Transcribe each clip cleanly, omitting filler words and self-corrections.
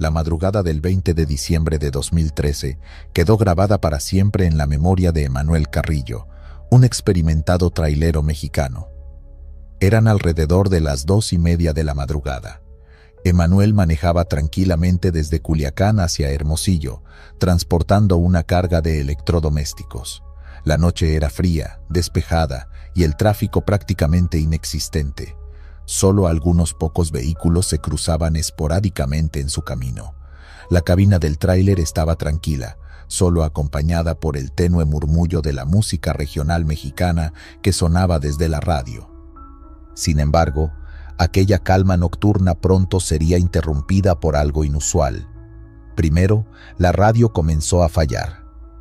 la madrugada del 20 de diciembre de 2013 quedó grabada para siempre en la memoria de Emanuel Carrillo, un experimentado trailero mexicano. Eran alrededor de las 2:30 de la madrugada. Emanuel manejaba tranquilamente desde Culiacán hacia Hermosillo, transportando una carga de electrodomésticos. La noche era fría, despejada y el tráfico prácticamente inexistente. Solo algunos pocos vehículos se cruzaban esporádicamente en su camino. La cabina del tráiler estaba tranquila, solo acompañada por el tenue murmullo de la música regional mexicana que sonaba desde la radio. Sin embargo, aquella calma nocturna pronto sería interrumpida por algo inusual. Primero, la radio comenzó a fallar.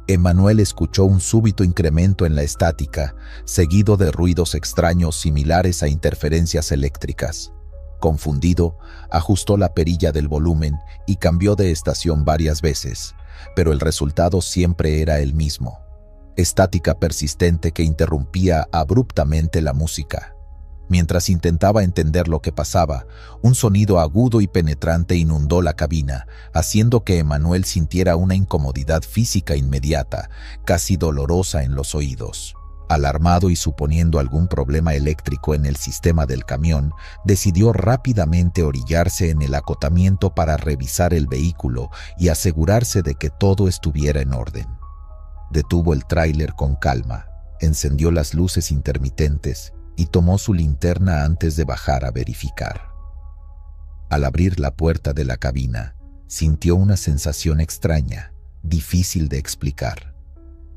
Emanuel escuchó un súbito incremento en la estática, seguido de ruidos extraños similares a interferencias eléctricas. Confundido, ajustó la perilla del volumen y cambió de estación varias veces, pero el resultado siempre era el mismo: estática persistente que interrumpía abruptamente la música. Mientras intentaba entender lo que pasaba, un sonido agudo y penetrante inundó la cabina, haciendo que Emanuel sintiera una incomodidad física inmediata, casi dolorosa en los oídos. Alarmado y suponiendo algún problema eléctrico en el sistema del camión, decidió rápidamente orillarse en el acotamiento para revisar el vehículo y asegurarse de que todo estuviera en orden. Detuvo el tráiler con calma, encendió las luces intermitentes y tomó su linterna antes de bajar a verificar. Al abrir la puerta de la cabina, sintió una sensación extraña, difícil de explicar.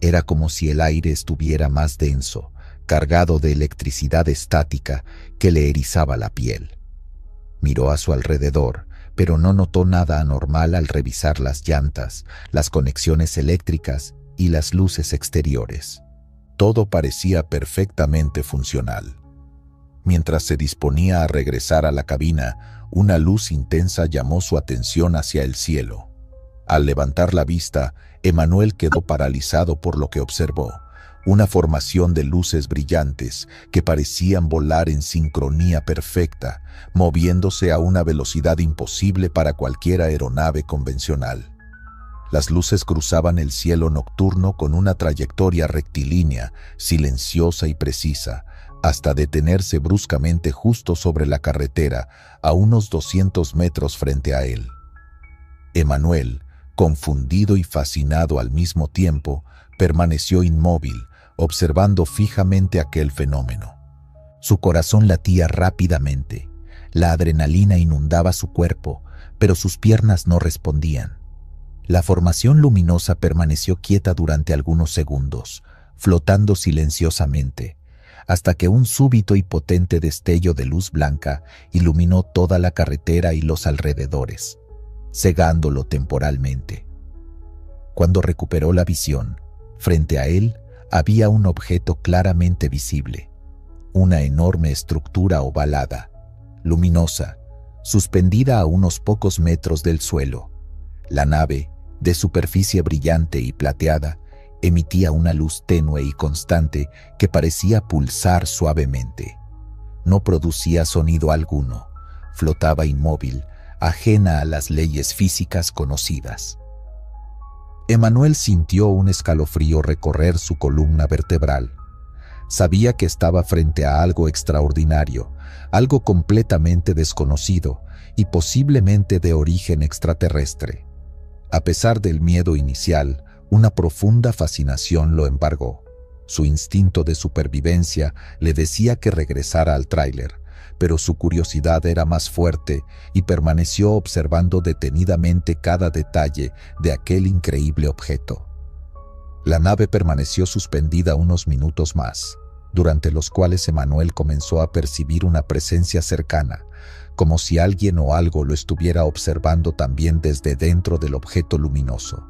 Era como si el aire estuviera más denso, cargado de electricidad estática que le erizaba la piel. Miró a su alrededor, pero no notó nada anormal al revisar las llantas, las conexiones eléctricas y las luces exteriores. Todo parecía perfectamente funcional. Mientras se disponía a regresar a la cabina, una luz intensa llamó su atención hacia el cielo. Al levantar la vista, Emanuel quedó paralizado por lo que observó: una formación de luces brillantes que parecían volar en sincronía perfecta, moviéndose a una velocidad imposible para cualquier aeronave convencional. Las luces cruzaban el cielo nocturno con una trayectoria rectilínea, silenciosa y precisa, hasta detenerse bruscamente justo sobre la carretera, a unos 200 metros frente a él. Emanuel, confundido y fascinado al mismo tiempo, permaneció inmóvil, observando fijamente aquel fenómeno. Su corazón latía rápidamente, la adrenalina inundaba su cuerpo, pero sus piernas no respondían. La formación luminosa permaneció quieta durante algunos segundos, flotando silenciosamente, hasta que un súbito y potente destello de luz blanca iluminó toda la carretera y los alrededores, cegándolo temporalmente. Cuando recuperó la visión, frente a él había un objeto claramente visible, una enorme estructura ovalada, luminosa, suspendida a unos pocos metros del suelo. La nave, de superficie brillante y plateada, emitía una luz tenue y constante que parecía pulsar suavemente. No producía sonido alguno, flotaba inmóvil, ajena a las leyes físicas conocidas. Emanuel sintió un escalofrío recorrer su columna vertebral. Sabía que estaba frente a algo extraordinario, algo completamente desconocido y posiblemente de origen extraterrestre. A pesar del miedo inicial, una profunda fascinación lo embargó. Su instinto de supervivencia le decía que regresara al tráiler, pero su curiosidad era más fuerte y permaneció observando detenidamente cada detalle de aquel increíble objeto. La nave permaneció suspendida unos minutos más, durante los cuales Emanuel comenzó a percibir una presencia cercana, como si alguien o algo lo estuviera observando también desde dentro del objeto luminoso.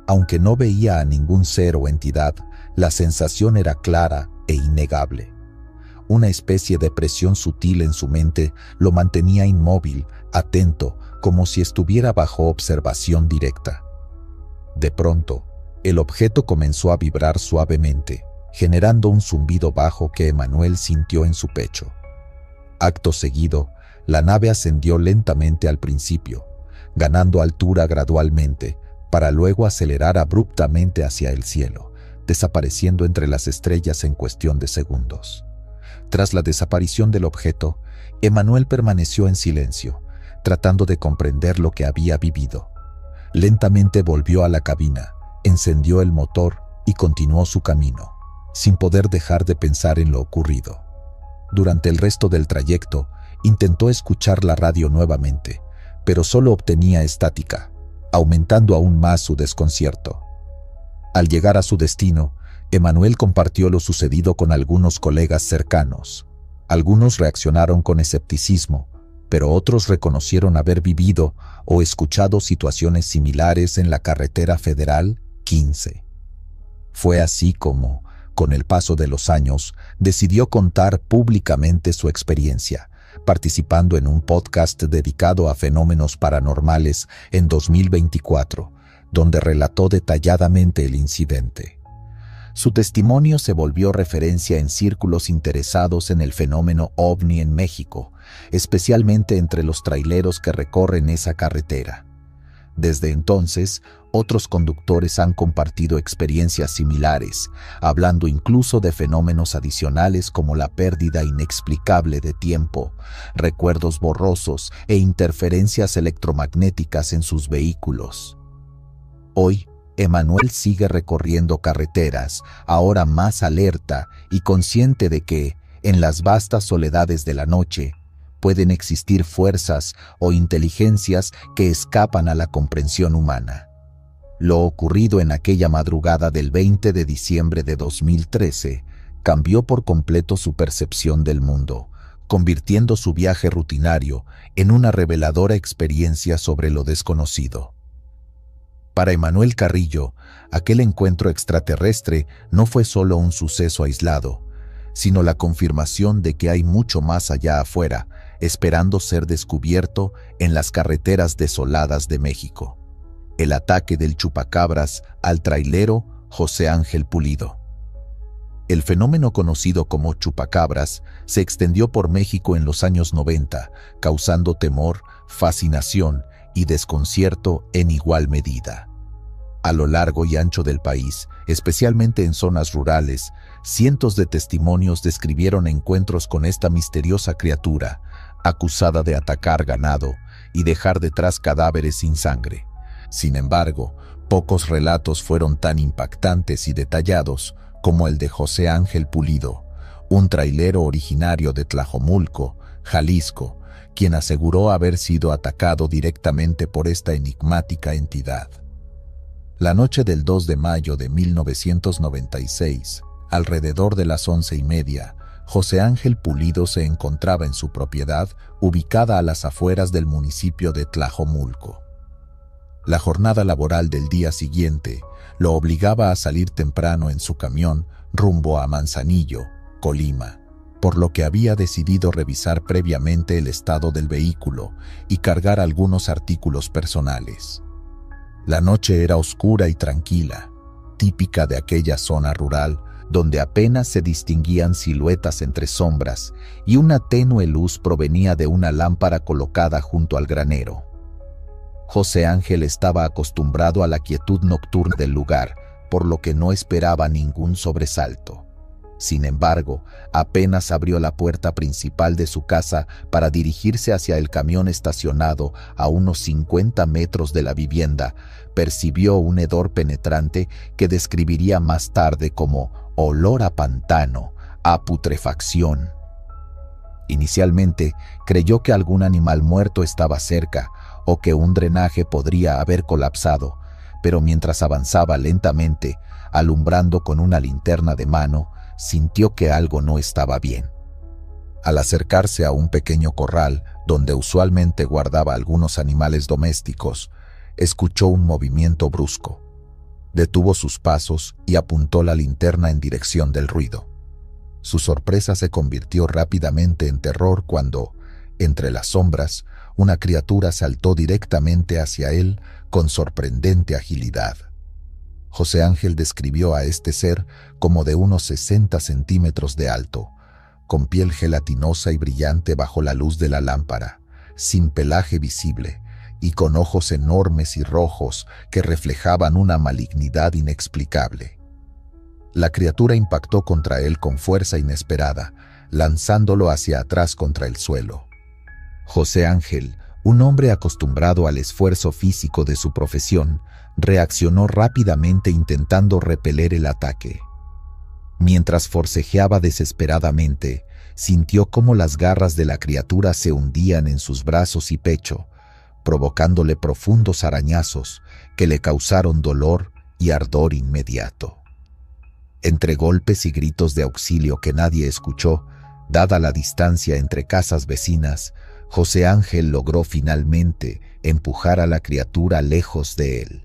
Aunque no veía a ningún ser o entidad, la sensación era clara e innegable. Una especie de presión sutil en su mente lo mantenía inmóvil, atento, como si estuviera bajo observación directa. De pronto, el objeto comenzó a vibrar suavemente, generando un zumbido bajo que Emanuel sintió en su pecho. Acto seguido, la nave ascendió lentamente al principio, ganando altura gradualmente, para luego acelerar abruptamente hacia el cielo, desapareciendo entre las estrellas en cuestión de segundos. Tras la desaparición del objeto, Emanuel permaneció en silencio, tratando de comprender lo que había vivido. Lentamente volvió a la cabina, encendió el motor y continuó su camino, sin poder dejar de pensar en lo ocurrido. Durante el resto del trayecto, intentó escuchar la radio nuevamente, pero solo obtenía estática, aumentando aún más su desconcierto. Al llegar a su destino, Emanuel compartió lo sucedido con algunos colegas cercanos. Algunos reaccionaron con escepticismo, pero otros reconocieron haber vivido o escuchado situaciones similares en la carretera federal 15. Fue así como, con el paso de los años, decidió contar públicamente su experiencia, participando en un podcast dedicado a fenómenos paranormales en 2024, donde relató detalladamente el incidente. Su testimonio se volvió referencia en círculos interesados en el fenómeno ovni en México, especialmente entre los traileros que recorren esa carretera. Desde entonces, otros conductores han compartido experiencias similares, hablando incluso de fenómenos adicionales como la pérdida inexplicable de tiempo, recuerdos borrosos e interferencias electromagnéticas en sus vehículos. Hoy, Emanuel sigue recorriendo carreteras, ahora más alerta y consciente de que, en las vastas soledades de la noche, pueden existir fuerzas o inteligencias que escapan a la comprensión humana. Lo ocurrido en aquella madrugada del 20 de diciembre de 2013 cambió por completo su percepción del mundo, convirtiendo su viaje rutinario en una reveladora experiencia sobre lo desconocido. Para Emanuel Carrillo, aquel encuentro extraterrestre no fue solo un suceso aislado, sino la confirmación de que hay mucho más allá afuera, esperando ser descubierto en las carreteras desoladas de México. El ataque del chupacabras al trailero José Ángel Pulido. El fenómeno conocido como chupacabras se extendió por México en los años 90, causando temor, fascinación y desconcierto en igual medida. A lo largo y ancho del país, especialmente en zonas rurales, cientos de testimonios describieron encuentros con esta misteriosa criatura, acusada de atacar ganado y dejar detrás cadáveres sin sangre. Sin embargo, pocos relatos fueron tan impactantes y detallados como el de José Ángel Pulido, un trailero originario de Tlajomulco, Jalisco, quien aseguró haber sido atacado directamente por esta enigmática entidad. La noche del 2 de mayo de 1996, alrededor de las 11:30, José Ángel Pulido se encontraba en su propiedad, ubicada a las afueras del municipio de Tlajomulco. La jornada laboral del día siguiente lo obligaba a salir temprano en su camión rumbo a Manzanillo, Colima, por lo que había decidido revisar previamente el estado del vehículo y cargar algunos artículos personales. La noche era oscura y tranquila, típica de aquella zona rural donde apenas se distinguían siluetas entre sombras y una tenue luz provenía de una lámpara colocada junto al granero. José Ángel estaba acostumbrado a la quietud nocturna del lugar, por lo que no esperaba ningún sobresalto. Sin embargo, apenas abrió la puerta principal de su casa para dirigirse hacia el camión estacionado a unos 50 metros de la vivienda, percibió un hedor penetrante que describiría más tarde como olor a pantano, a putrefacción. Inicialmente, creyó que algún animal muerto estaba cerca o que un drenaje podría haber colapsado, pero mientras avanzaba lentamente, alumbrando con una linterna de mano, sintió que algo no estaba bien. Al acercarse a un pequeño corral donde usualmente guardaba algunos animales domésticos, escuchó un movimiento brusco. Detuvo sus pasos y apuntó la linterna en dirección del ruido. Su sorpresa se convirtió rápidamente en terror cuando, entre las sombras, una criatura saltó directamente hacia él con sorprendente agilidad. José Ángel describió a este ser como de unos 60 centímetros de alto, con piel gelatinosa y brillante bajo la luz de la lámpara, sin pelaje visible, y con ojos enormes y rojos que reflejaban una malignidad inexplicable. La criatura impactó contra él con fuerza inesperada, lanzándolo hacia atrás contra el suelo. José Ángel, un hombre acostumbrado al esfuerzo físico de su profesión, reaccionó rápidamente intentando repeler el ataque. Mientras forcejeaba desesperadamente, sintió cómo las garras de la criatura se hundían en sus brazos y pecho, provocándole profundos arañazos que le causaron dolor y ardor inmediato. Entre golpes y gritos de auxilio que nadie escuchó, dada la distancia entre casas vecinas, José Ángel logró finalmente empujar a la criatura lejos de él.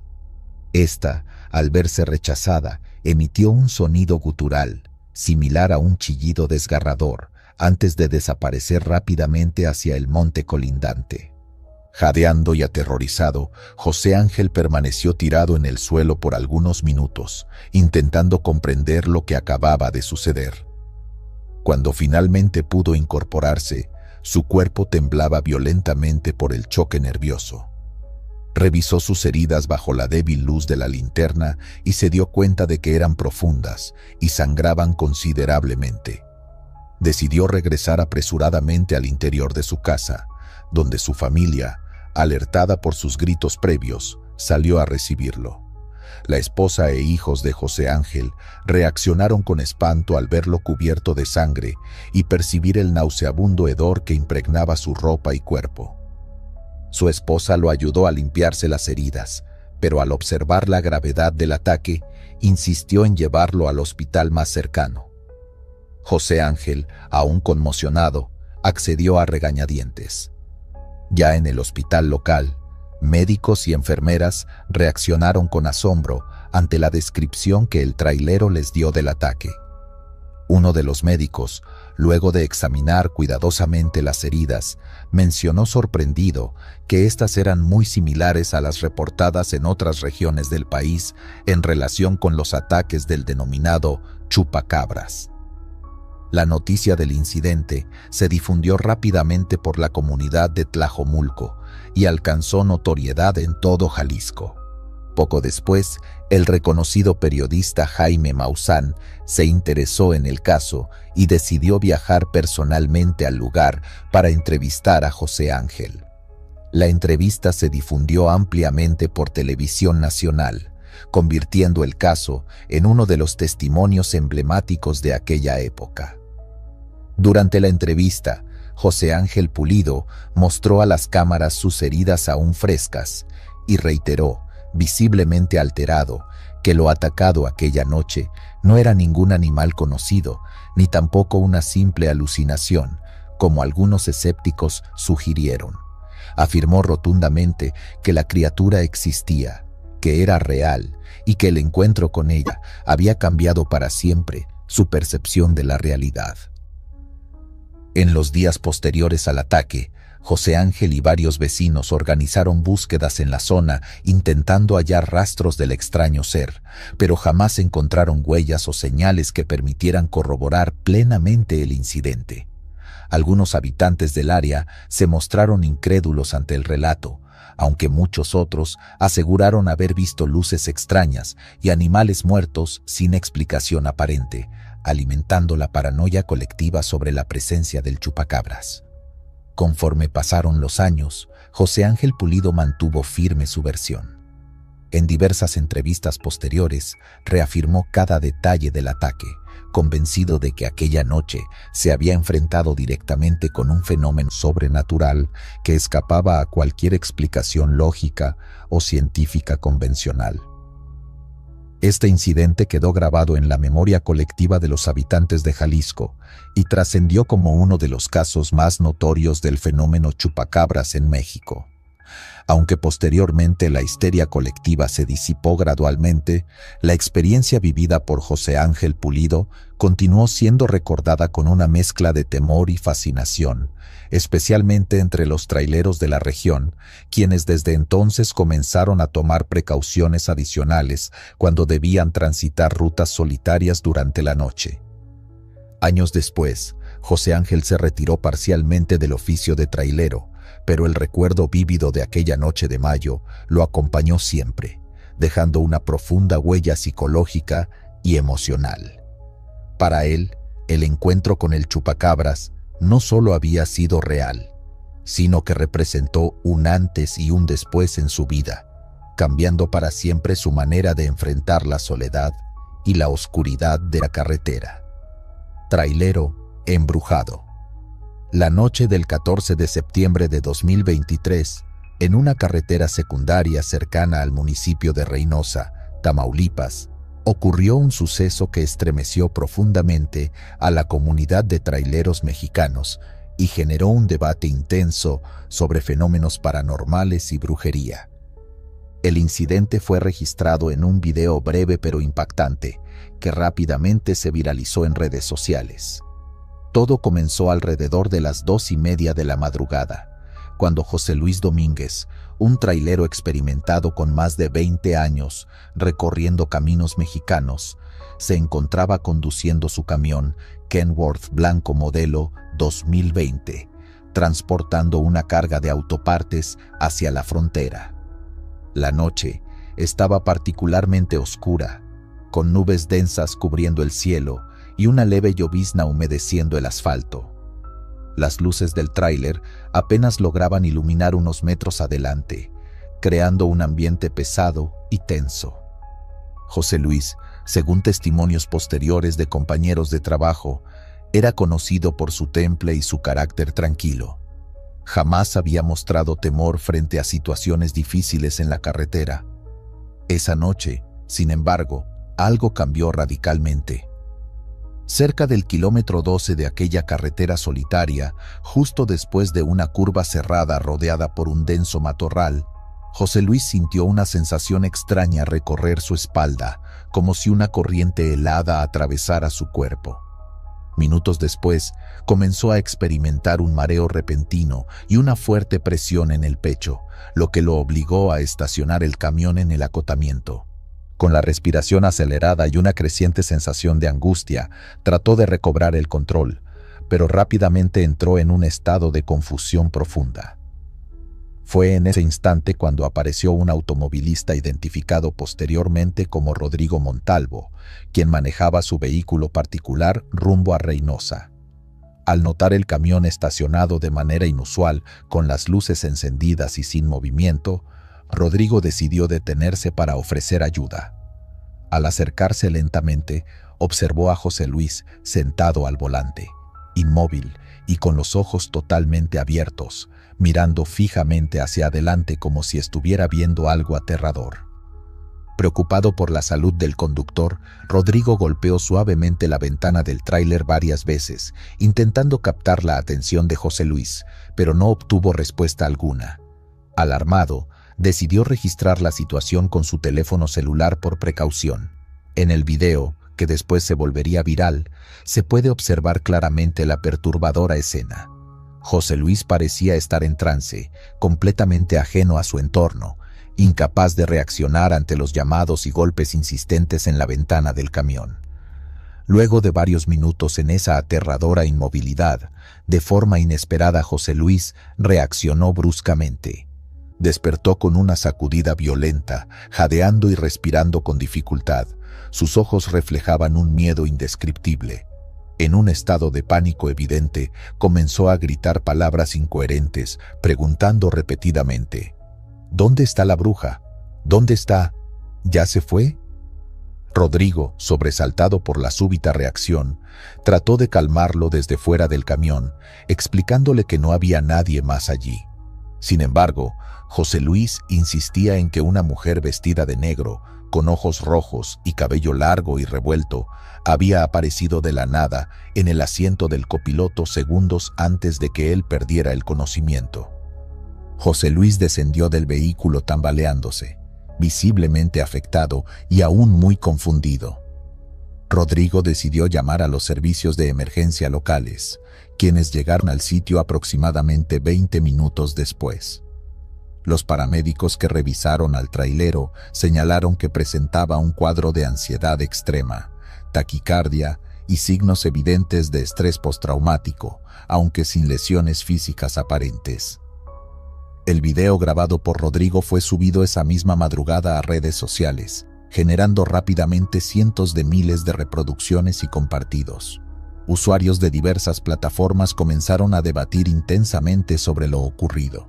Esta, al verse rechazada, emitió un sonido gutural, similar a un chillido desgarrador, antes de desaparecer rápidamente hacia el monte colindante. Jadeando y aterrorizado, José Ángel permaneció tirado en el suelo por algunos minutos, intentando comprender lo que acababa de suceder. Cuando finalmente pudo incorporarse, su cuerpo temblaba violentamente por el choque nervioso. Revisó sus heridas bajo la débil luz de la linterna y se dio cuenta de que eran profundas y sangraban considerablemente. Decidió regresar apresuradamente al interior de su casa, donde su familia, alertada por sus gritos previos, salió a recibirlo. La esposa e hijos de José Ángel reaccionaron con espanto al verlo cubierto de sangre y percibir el nauseabundo hedor que impregnaba su ropa y cuerpo. Su esposa lo ayudó a limpiarse las heridas, pero al observar la gravedad del ataque, insistió en llevarlo al hospital más cercano. José Ángel, aún conmocionado, accedió a regañadientes. Ya en el hospital local, médicos y enfermeras reaccionaron con asombro ante la descripción que el trailero les dio del ataque. Uno de los médicos, luego de examinar cuidadosamente las heridas, mencionó sorprendido que éstas eran muy similares a las reportadas en otras regiones del país en relación con los ataques del denominado chupacabras. La noticia del incidente se difundió rápidamente por la comunidad de Tlajomulco y alcanzó notoriedad en todo Jalisco. Poco después, el reconocido periodista Jaime Maussan se interesó en el caso y decidió viajar personalmente al lugar para entrevistar a José Ángel. La entrevista se difundió ampliamente por televisión nacional, convirtiendo el caso en uno de los testimonios emblemáticos de aquella época. Durante la entrevista, José Ángel Pulido mostró a las cámaras sus heridas aún frescas y reiteró, visiblemente alterado, que lo atacado aquella noche no era ningún animal conocido, ni tampoco una simple alucinación, como algunos escépticos sugirieron. Afirmó rotundamente que la criatura existía, que era real y que el encuentro con ella había cambiado para siempre su percepción de la realidad. En los días posteriores al ataque, José Ángel y varios vecinos organizaron búsquedas en la zona intentando hallar rastros del extraño ser, pero jamás encontraron huellas o señales que permitieran corroborar plenamente el incidente. Algunos habitantes del área se mostraron incrédulos ante el relato, aunque muchos otros aseguraron haber visto luces extrañas y animales muertos sin explicación aparente, alimentando la paranoia colectiva sobre la presencia del chupacabras. Conforme pasaron los años, José Ángel Pulido mantuvo firme su versión. En diversas entrevistas posteriores, reafirmó cada detalle del ataque, convencido de que aquella noche se había enfrentado directamente con un fenómeno sobrenatural que escapaba a cualquier explicación lógica o científica convencional. Este incidente quedó grabado en la memoria colectiva de los habitantes de Jalisco y trascendió como uno de los casos más notorios del fenómeno chupacabras en México. Aunque posteriormente la histeria colectiva se disipó gradualmente, la experiencia vivida por José Ángel Pulido continuó siendo recordada con una mezcla de temor y fascinación, especialmente entre los traileros de la región, quienes desde entonces comenzaron a tomar precauciones adicionales cuando debían transitar rutas solitarias durante la noche. Años después, José Ángel se retiró parcialmente del oficio de trailero, pero el recuerdo vívido de aquella noche de mayo lo acompañó siempre, dejando una profunda huella psicológica y emocional. Para él, el encuentro con el chupacabras no solo había sido real, sino que representó un antes y un después en su vida, cambiando para siempre su manera de enfrentar la soledad y la oscuridad de la carretera. Trailero embrujado. La noche del 14 de septiembre de 2023, en una carretera secundaria cercana al municipio de Reynosa, Tamaulipas, ocurrió un suceso que estremeció profundamente a la comunidad de traileros mexicanos y generó un debate intenso sobre fenómenos paranormales y brujería. El incidente fue registrado en un video breve pero impactante, que rápidamente se viralizó en redes sociales. Todo comenzó alrededor de las 2:30 de la madrugada, cuando José Luis Domínguez, un trailero experimentado con más de 20 años recorriendo caminos mexicanos, se encontraba conduciendo su camión Kenworth blanco modelo 2020, transportando una carga de autopartes hacia la frontera. La noche estaba particularmente oscura, con nubes densas cubriendo el cielo y una leve llovizna humedeciendo el asfalto. Las luces del tráiler apenas lograban iluminar unos metros adelante, creando un ambiente pesado y tenso. José Luis, según testimonios posteriores de compañeros de trabajo, era conocido por su temple y su carácter tranquilo. Jamás había mostrado temor frente a situaciones difíciles en la carretera. Esa noche, sin embargo, algo cambió radicalmente. Cerca del kilómetro 12 de aquella carretera solitaria, justo después de una curva cerrada rodeada por un denso matorral, José Luis sintió una sensación extraña recorrer su espalda, como si una corriente helada atravesara su cuerpo. Minutos después, comenzó a experimentar un mareo repentino y una fuerte presión en el pecho, lo que lo obligó a estacionar el camión en el acotamiento. Con la respiración acelerada y una creciente sensación de angustia, trató de recobrar el control, pero rápidamente entró en un estado de confusión profunda. Fue en ese instante cuando apareció un automovilista identificado posteriormente como Rodrigo Montalvo, quien manejaba su vehículo particular rumbo a Reynosa. Al notar el camión estacionado de manera inusual, con las luces encendidas y sin movimiento, Rodrigo decidió detenerse para ofrecer ayuda. Al acercarse lentamente, observó a José Luis sentado al volante, inmóvil y con los ojos totalmente abiertos, mirando fijamente hacia adelante como si estuviera viendo algo aterrador. Preocupado por la salud del conductor, Rodrigo golpeó suavemente la ventana del tráiler varias veces, intentando captar la atención de José Luis, pero no obtuvo respuesta alguna. Alarmado, decidió registrar la situación con su teléfono celular por precaución. En el video, que después se volvería viral, se puede observar claramente la perturbadora escena. José Luis parecía estar en trance, completamente ajeno a su entorno, incapaz de reaccionar ante los llamados y golpes insistentes en la ventana del camión. Luego de varios minutos en esa aterradora inmovilidad, de forma inesperada José Luis reaccionó bruscamente. Despertó con una sacudida violenta, jadeando y respirando con dificultad. Sus ojos reflejaban un miedo indescriptible. En un estado de pánico evidente, comenzó a gritar palabras incoherentes, preguntando repetidamente: ¿Dónde está la bruja? ¿Dónde está? ¿Ya se fue? Rodrigo, sobresaltado por la súbita reacción, trató de calmarlo desde fuera del camión, explicándole que no había nadie más allí. Sin embargo, José Luis insistía en que una mujer vestida de negro, con ojos rojos y cabello largo y revuelto, había aparecido de la nada en el asiento del copiloto segundos antes de que él perdiera el conocimiento. José Luis descendió del vehículo tambaleándose, visiblemente afectado y aún muy confundido. Rodrigo decidió llamar a los servicios de emergencia locales, quienes llegaron al sitio aproximadamente 20 minutos después. Los paramédicos que revisaron al trailero señalaron que presentaba un cuadro de ansiedad extrema, taquicardia y signos evidentes de estrés postraumático, aunque sin lesiones físicas aparentes. El video grabado por Rodrigo fue subido esa misma madrugada a redes sociales, generando rápidamente cientos de miles de reproducciones y compartidos. Usuarios de diversas plataformas comenzaron a debatir intensamente sobre lo ocurrido.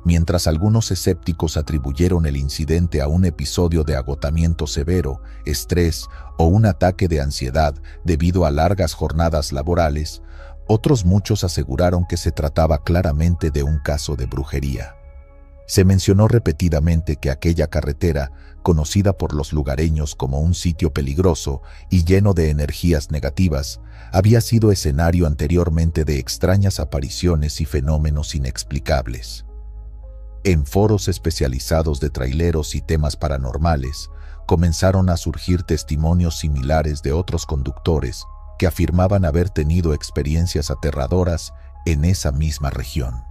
Mientras algunos escépticos atribuyeron el incidente a un episodio de agotamiento severo, estrés o un ataque de ansiedad debido a largas jornadas laborales, otros muchos aseguraron que se trataba claramente de un caso de brujería. Se mencionó repetidamente que aquella carretera, conocida por los lugareños como un sitio peligroso y lleno de energías negativas, había sido escenario anteriormente de extrañas apariciones y fenómenos inexplicables. En foros especializados de traileros y temas paranormales, comenzaron a surgir testimonios similares de otros conductores que afirmaban haber tenido experiencias aterradoras en esa misma región.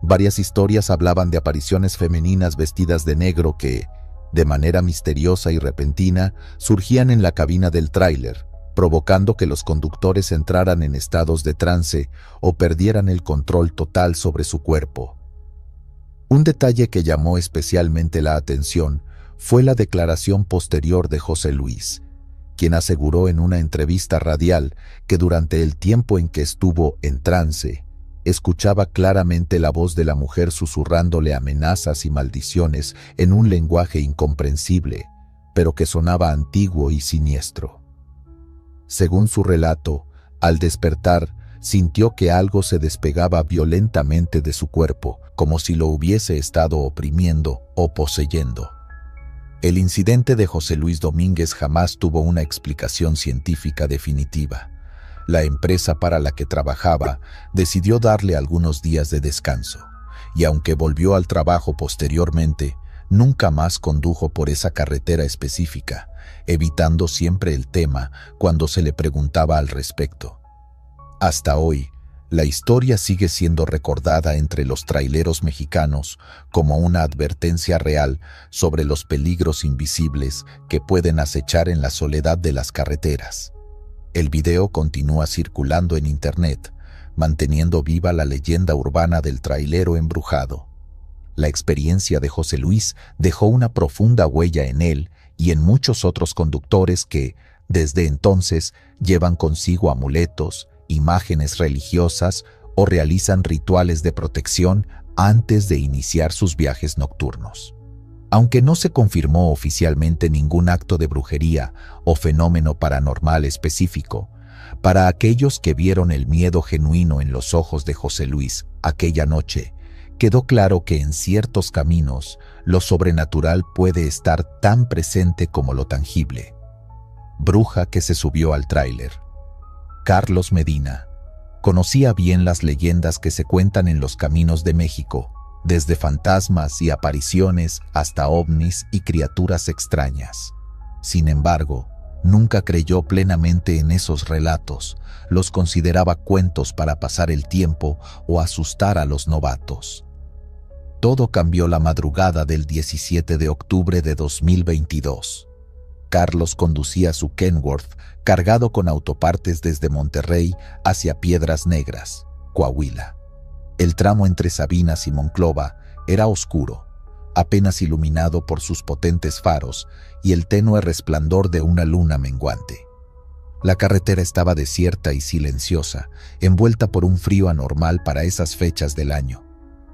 Varias historias hablaban de apariciones femeninas vestidas de negro que, de manera misteriosa y repentina, surgían en la cabina del tráiler, provocando que los conductores entraran en estados de trance o perdieran el control total sobre su cuerpo. Un detalle que llamó especialmente la atención fue la declaración posterior de José Luis, quien aseguró en una entrevista radial que durante el tiempo en que estuvo en trance, escuchaba claramente la voz de la mujer susurrándole amenazas y maldiciones en un lenguaje incomprensible, pero que sonaba antiguo y siniestro. Según su relato, al despertar, sintió que algo se despegaba violentamente de su cuerpo, como si lo hubiese estado oprimiendo o poseyendo. El incidente de José Luis Domínguez jamás tuvo una explicación científica definitiva. La empresa para la que trabajaba decidió darle algunos días de descanso, y aunque volvió al trabajo posteriormente, nunca más condujo por esa carretera específica, evitando siempre el tema cuando se le preguntaba al respecto. Hasta hoy, la historia sigue siendo recordada entre los traileros mexicanos como una advertencia real sobre los peligros invisibles que pueden acechar en la soledad de las carreteras. El video continúa circulando en internet, manteniendo viva la leyenda urbana del trailero embrujado. La experiencia de José Luis dejó una profunda huella en él y en muchos otros conductores que, desde entonces, llevan consigo amuletos, imágenes religiosas o realizan rituales de protección antes de iniciar sus viajes nocturnos. Aunque no se confirmó oficialmente ningún acto de brujería o fenómeno paranormal específico, para aquellos que vieron el miedo genuino en los ojos de José Luis aquella noche, quedó claro que en ciertos caminos lo sobrenatural puede estar tan presente como lo tangible. Bruja que se subió al tráiler. Carlos Medina conocía bien las leyendas que se cuentan en los caminos de México, desde fantasmas y apariciones hasta ovnis y criaturas extrañas. Sin embargo, nunca creyó plenamente en esos relatos, los consideraba cuentos para pasar el tiempo o asustar a los novatos. Todo cambió la madrugada del 17 de octubre de 2022. Carlos conducía su Kenworth cargado con autopartes desde Monterrey hacia Piedras Negras, Coahuila. El tramo entre Sabinas y Monclova era oscuro, apenas iluminado por sus potentes faros y el tenue resplandor de una luna menguante. La carretera estaba desierta y silenciosa, envuelta por un frío anormal para esas fechas del año.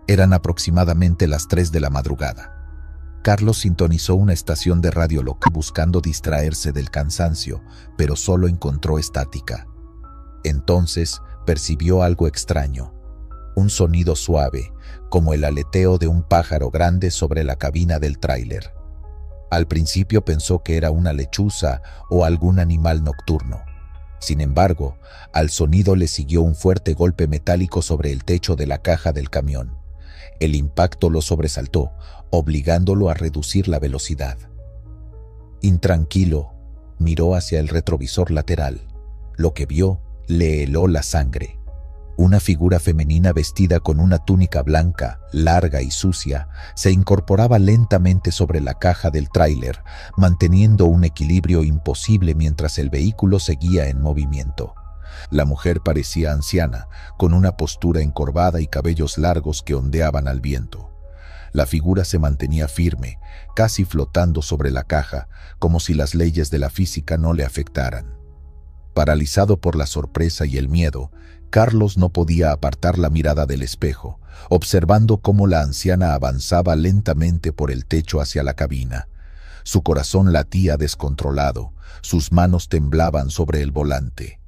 Eran aproximadamente las 3 de la madrugada. Carlos sintonizó una estación de radio local buscando distraerse del cansancio, pero solo encontró estática. Entonces percibió algo extraño, un sonido suave, como el aleteo de un pájaro grande sobre la cabina del tráiler. Al principio pensó que era una lechuza o algún animal nocturno. Sin embargo, al sonido le siguió un fuerte golpe metálico sobre el techo de la caja del camión. El impacto lo sobresaltó, obligándolo a reducir la velocidad. Intranquilo, miró hacia el retrovisor lateral. Lo que vio le heló la sangre. Una figura femenina vestida con una túnica blanca, larga y sucia, se incorporaba lentamente sobre la caja del tráiler, manteniendo un equilibrio imposible mientras el vehículo seguía en movimiento. La mujer parecía anciana, con una postura encorvada y cabellos largos que ondeaban al viento. La figura se mantenía firme, casi flotando sobre la caja, como si las leyes de la física no le afectaran. Paralizado por la sorpresa y el miedo, Carlos no podía apartar la mirada del espejo, observando cómo la anciana avanzaba lentamente por el techo hacia la cabina. Su corazón latía descontrolado, sus manos temblaban sobre el volante.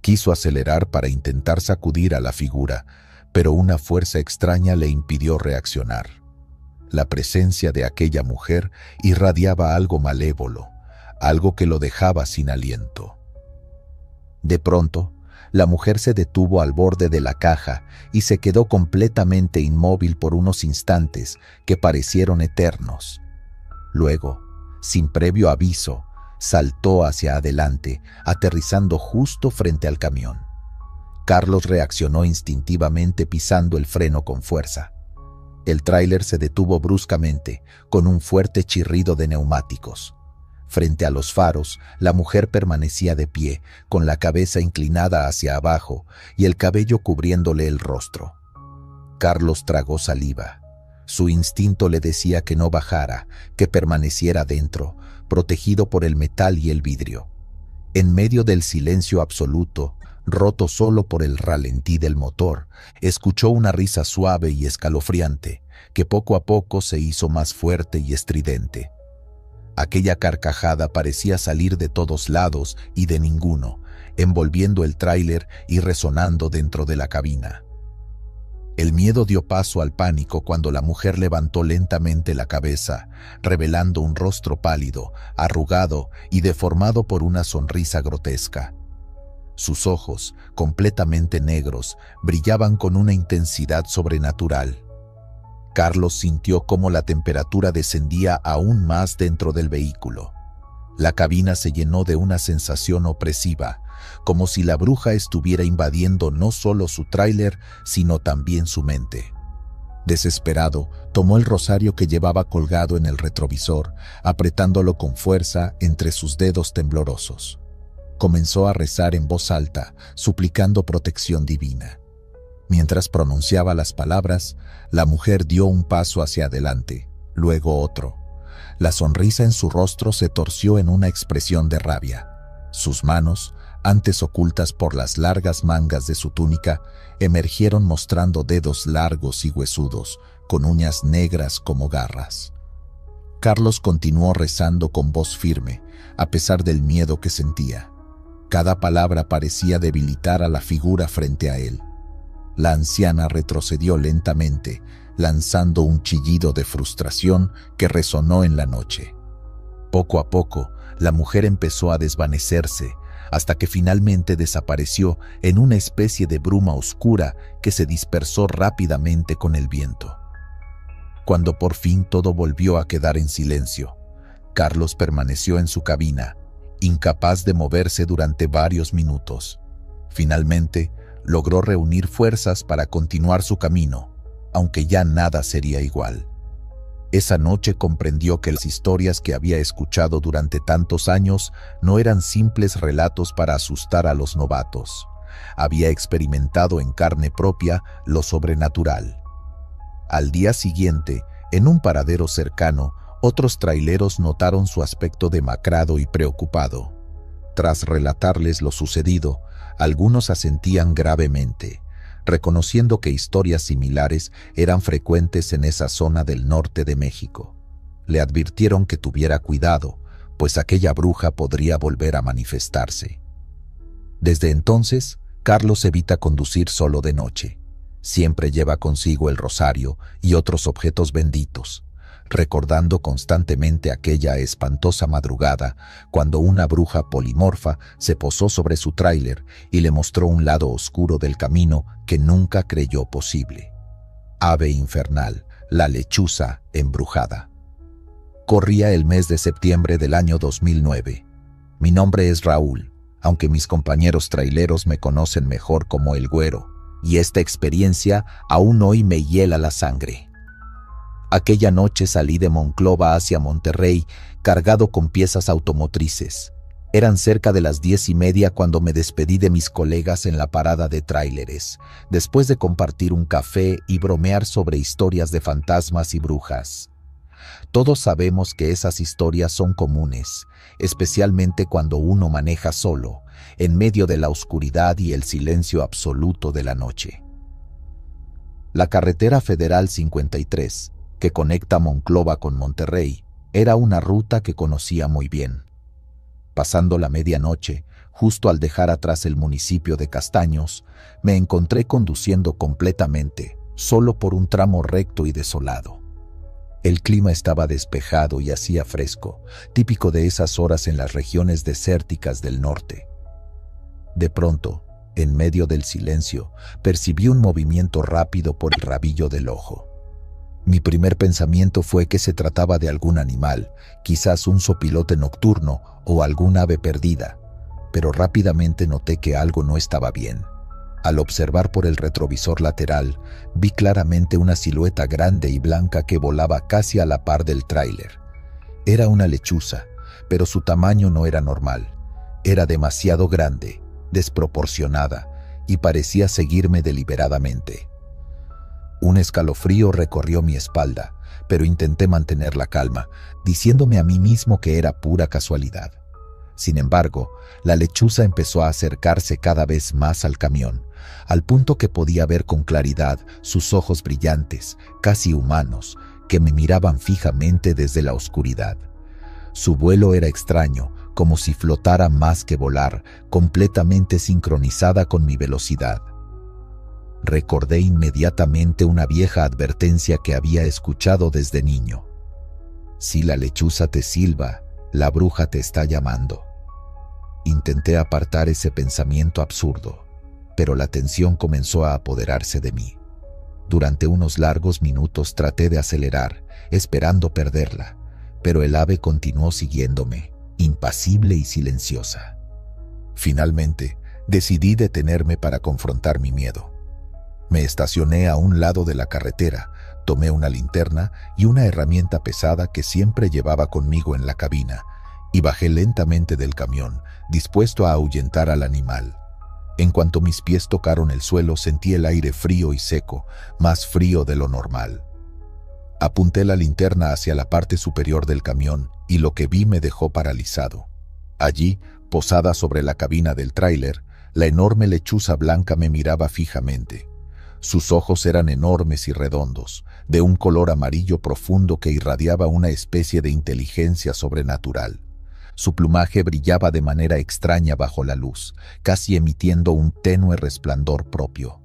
Quiso acelerar para intentar sacudir a la figura, pero una fuerza extraña le impidió reaccionar. La presencia de aquella mujer irradiaba algo malévolo, algo que lo dejaba sin aliento. De pronto, la mujer se detuvo al borde de la caja y se quedó completamente inmóvil por unos instantes que parecieron eternos. Luego, sin previo aviso, saltó hacia adelante, aterrizando justo frente al camión. Carlos reaccionó instintivamente pisando el freno con fuerza. El tráiler se detuvo bruscamente, con un fuerte chirrido de neumáticos. Frente a los faros, la mujer permanecía de pie, con la cabeza inclinada hacia abajo y el cabello cubriéndole el rostro. Carlos tragó saliva. Su instinto le decía que no bajara, que permaneciera dentro, protegido por el metal y el vidrio. En medio del silencio absoluto, roto solo por el ralentí del motor, escuchó una risa suave y escalofriante, que poco a poco se hizo más fuerte y estridente. Aquella carcajada parecía salir de todos lados y de ninguno, envolviendo el tráiler y resonando dentro de la cabina. El miedo dio paso al pánico cuando la mujer levantó lentamente la cabeza, revelando un rostro pálido, arrugado y deformado por una sonrisa grotesca. Sus ojos, completamente negros, brillaban con una intensidad sobrenatural. Carlos sintió cómo la temperatura descendía aún más dentro del vehículo. La cabina se llenó de una sensación opresiva, como si la bruja estuviera invadiendo no solo su tráiler, sino también su mente. Desesperado, tomó el rosario que llevaba colgado en el retrovisor, apretándolo con fuerza entre sus dedos temblorosos. Comenzó a rezar en voz alta, suplicando protección divina. Mientras pronunciaba las palabras, la mujer dio un paso hacia adelante, luego otro. La sonrisa en su rostro se torció en una expresión de rabia. Sus manos, antes ocultas por las largas mangas de su túnica, emergieron mostrando dedos largos y huesudos, con uñas negras como garras. Carlos continuó rezando con voz firme, a pesar del miedo que sentía. Cada palabra parecía debilitar a la figura frente a él. La anciana retrocedió lentamente, lanzando un chillido de frustración que resonó en la noche. Poco a poco, la mujer empezó a desvanecerse, hasta que finalmente desapareció en una especie de bruma oscura que se dispersó rápidamente con el viento. Cuando por fin todo volvió a quedar en silencio, Carlos permaneció en su cabina, incapaz de moverse durante varios minutos. Finalmente, logró reunir fuerzas para continuar su camino, aunque ya nada sería igual. Esa noche comprendió que las historias que había escuchado durante tantos años no eran simples relatos para asustar a los novatos. Había experimentado en carne propia lo sobrenatural. Al día siguiente, en un paradero cercano, otros traileros notaron su aspecto demacrado y preocupado. Tras relatarles lo sucedido, algunos asentían gravemente, reconociendo que historias similares eran frecuentes en esa zona del norte de México. Le advirtieron que tuviera cuidado, pues aquella bruja podría volver a manifestarse. Desde entonces, Carlos evita conducir solo de noche. Siempre lleva consigo el rosario y otros objetos benditos, recordando constantemente aquella espantosa madrugada cuando una bruja polimorfa se posó sobre su tráiler y le mostró un lado oscuro del camino que nunca creyó posible. Ave infernal, la lechuza embrujada. Corría el mes de septiembre del año 2009. Mi nombre es Raúl, aunque mis compañeros traileros me conocen mejor como el Güero, y esta experiencia aún hoy me hiela la sangre. Aquella noche salí de Monclova hacia Monterrey cargado con piezas automotrices. Eran cerca de las 10:30 cuando me despedí de mis colegas en la parada de tráileres, después de compartir un café y bromear sobre historias de fantasmas y brujas. Todos sabemos que esas historias son comunes, especialmente cuando uno maneja solo, en medio de la oscuridad y el silencio absoluto de la noche. La carretera Federal 53, que conecta Monclova con Monterrey, era una ruta que conocía muy bien. Pasando la medianoche, justo al dejar atrás el municipio de Castaños, me encontré conduciendo completamente, solo por un tramo recto y desolado. El clima estaba despejado y hacía fresco, típico de esas horas en las regiones desérticas del norte. De pronto, en medio del silencio, percibí un movimiento rápido por el rabillo del ojo. Mi primer pensamiento fue que se trataba de algún animal, quizás un zopilote nocturno o algún ave perdida, pero rápidamente noté que algo no estaba bien. Al observar por el retrovisor lateral, vi claramente una silueta grande y blanca que volaba casi a la par del tráiler. Era una lechuza, pero su tamaño no era normal. Era demasiado grande, desproporcionada, y parecía seguirme deliberadamente. Un escalofrío recorrió mi espalda, pero intenté mantener la calma, diciéndome a mí mismo que era pura casualidad. Sin embargo, la lechuza empezó a acercarse cada vez más al camión, al punto que podía ver con claridad sus ojos brillantes, casi humanos, que me miraban fijamente desde la oscuridad. Su vuelo era extraño, como si flotara más que volar, completamente sincronizada con mi velocidad. Recordé inmediatamente una vieja advertencia que había escuchado desde niño. Si la lechuza te silba, la bruja te está llamando. Intenté apartar ese pensamiento absurdo, pero la tensión comenzó a apoderarse de mí. Durante unos largos minutos traté de acelerar, esperando perderla, pero el ave continuó siguiéndome, impasible y silenciosa. Finalmente, decidí detenerme para confrontar mi miedo. Me estacioné a un lado de la carretera, tomé una linterna y una herramienta pesada que siempre llevaba conmigo en la cabina, y bajé lentamente del camión, dispuesto a ahuyentar al animal. En cuanto mis pies tocaron el suelo, sentí el aire frío y seco, más frío de lo normal. Apunté la linterna hacia la parte superior del camión y lo que vi me dejó paralizado. Allí, posada sobre la cabina del tráiler, la enorme lechuza blanca me miraba fijamente. Sus ojos eran enormes y redondos, de un color amarillo profundo que irradiaba una especie de inteligencia sobrenatural. Su plumaje brillaba de manera extraña bajo la luz, casi emitiendo un tenue resplandor propio.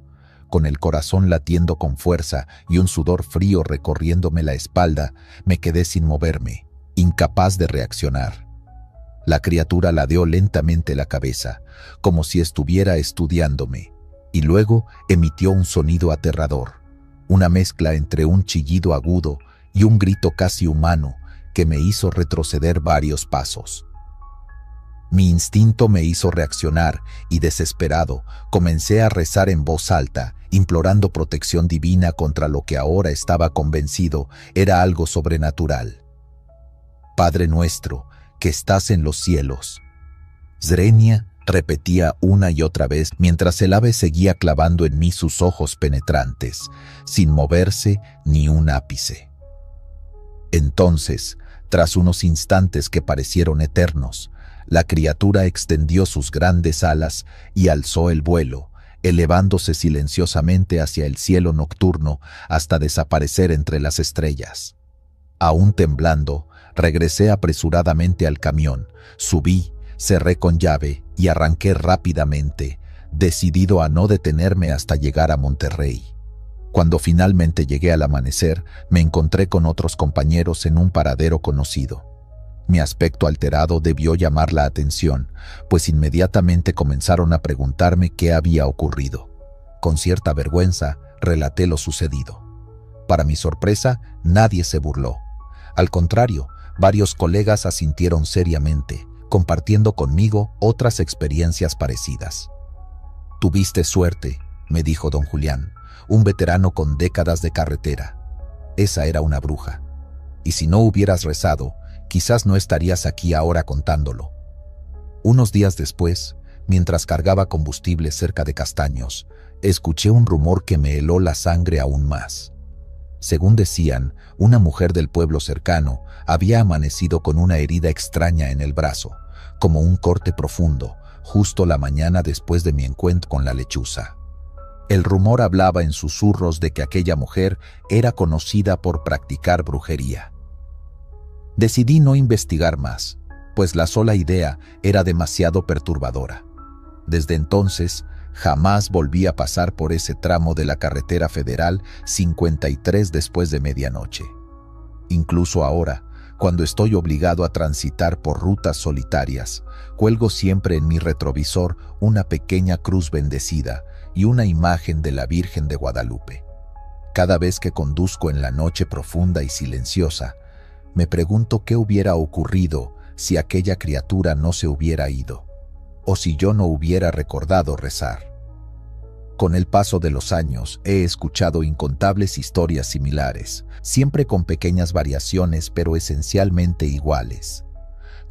Con el corazón latiendo con fuerza y un sudor frío recorriéndome la espalda, me quedé sin moverme, incapaz de reaccionar. La criatura ladeó lentamente la cabeza, como si estuviera estudiándome, y luego emitió un sonido aterrador, una mezcla entre un chillido agudo y un grito casi humano que me hizo retroceder varios pasos. Mi instinto me hizo reaccionar y, desesperado, comencé a rezar en voz alta, implorando protección divina contra lo que ahora estaba convencido era algo sobrenatural. Padre nuestro, que estás en los cielos. Zrenia, repetía una y otra vez mientras el ave seguía clavando en mí sus ojos penetrantes, sin moverse ni un ápice. Entonces, tras unos instantes que parecieron eternos, la criatura extendió sus grandes alas y alzó el vuelo, elevándose silenciosamente hacia el cielo nocturno hasta desaparecer entre las estrellas. Aún temblando, regresé apresuradamente al camión, subí, cerré con llave y arranqué rápidamente, decidido a no detenerme hasta llegar a Monterrey. Cuando finalmente llegué al amanecer, me encontré con otros compañeros en un paradero conocido. Mi aspecto alterado debió llamar la atención, pues inmediatamente comenzaron a preguntarme qué había ocurrido. Con cierta vergüenza, relaté lo sucedido. Para mi sorpresa, nadie se burló. Al contrario, varios colegas asintieron seriamente, compartiendo conmigo otras experiencias parecidas. «Tuviste suerte», me dijo don Julián, un veterano con décadas de carretera. «Esa era una bruja. Y si no hubieras rezado, quizás no estarías aquí ahora contándolo». Unos días después, mientras cargaba combustible cerca de Castaños, escuché un rumor que me heló la sangre aún más. Según decían, una mujer del pueblo cercano había amanecido con una herida extraña en el brazo, como un corte profundo, justo la mañana después de mi encuentro con la lechuza. El rumor hablaba en susurros de que aquella mujer era conocida por practicar brujería. Decidí no investigar más, pues la sola idea era demasiado perturbadora. Desde entonces, jamás volví a pasar por ese tramo de la carretera federal 53 después de medianoche. Incluso ahora, cuando estoy obligado a transitar por rutas solitarias, cuelgo siempre en mi retrovisor una pequeña cruz bendecida y una imagen de la Virgen de Guadalupe. Cada vez que conduzco en la noche profunda y silenciosa, me pregunto qué hubiera ocurrido si aquella criatura no se hubiera ido, o si yo no hubiera recordado rezar. Con el paso de los años he escuchado incontables historias similares, siempre con pequeñas variaciones pero esencialmente iguales.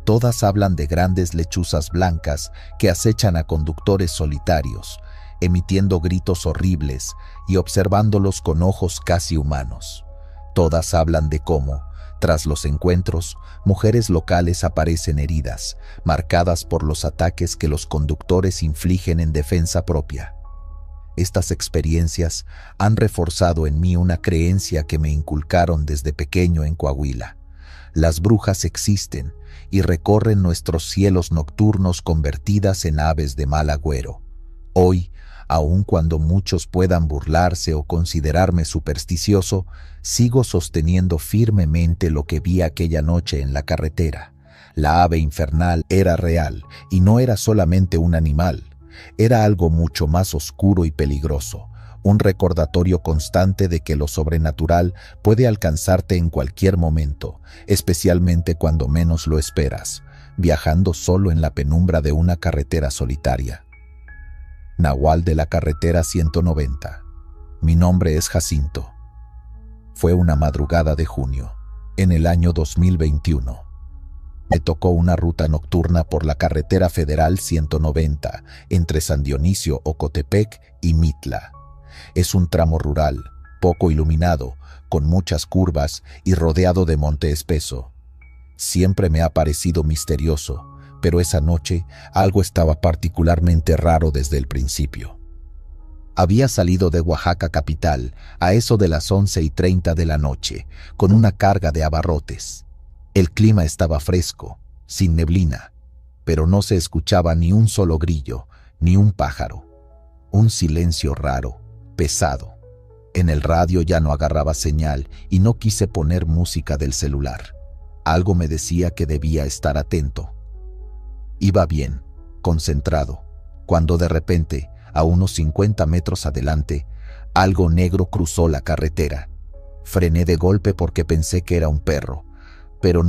Todas hablan de grandes lechuzas blancas que acechan a conductores solitarios, emitiendo gritos horribles y observándolos con ojos casi humanos. Todas hablan de cómo, tras los encuentros, mujeres locales aparecen heridas, marcadas por los ataques que los conductores infligen en defensa propia. Estas experiencias han reforzado en mí una creencia que me inculcaron desde pequeño en Coahuila. Las brujas existen y recorren nuestros cielos nocturnos convertidas en aves de mal agüero. Hoy, aun cuando muchos puedan burlarse o considerarme supersticioso, sigo sosteniendo firmemente lo que vi aquella noche en la carretera. La ave infernal era real y no era solamente un animal. Era algo mucho más oscuro y peligroso, un recordatorio constante de que lo sobrenatural puede alcanzarte en cualquier momento, especialmente cuando menos lo esperas, viajando solo en la penumbra de una carretera solitaria. Nahual de la carretera 190. Mi nombre es Jacinto. Fue una madrugada de junio, en el año 2021. Me tocó una ruta nocturna por la carretera federal 190 entre San Dionisio, Ocotepec y Mitla. Es un tramo rural, poco iluminado, con muchas curvas y rodeado de monte espeso. Siempre me ha parecido misterioso, pero esa noche algo estaba particularmente raro desde el principio. Había salido de Oaxaca capital a eso de las 11:30 de la noche, con una carga de abarrotes. El clima estaba fresco, sin neblina, pero no se escuchaba ni un solo grillo, ni un pájaro. Un silencio raro, pesado. En el radio ya no agarraba señal y no quise poner música del celular. Algo me decía que debía estar atento. Iba bien, concentrado, cuando de repente, a unos 50 metros adelante, algo negro cruzó la carretera. Frené de golpe porque pensé que era un perro, pero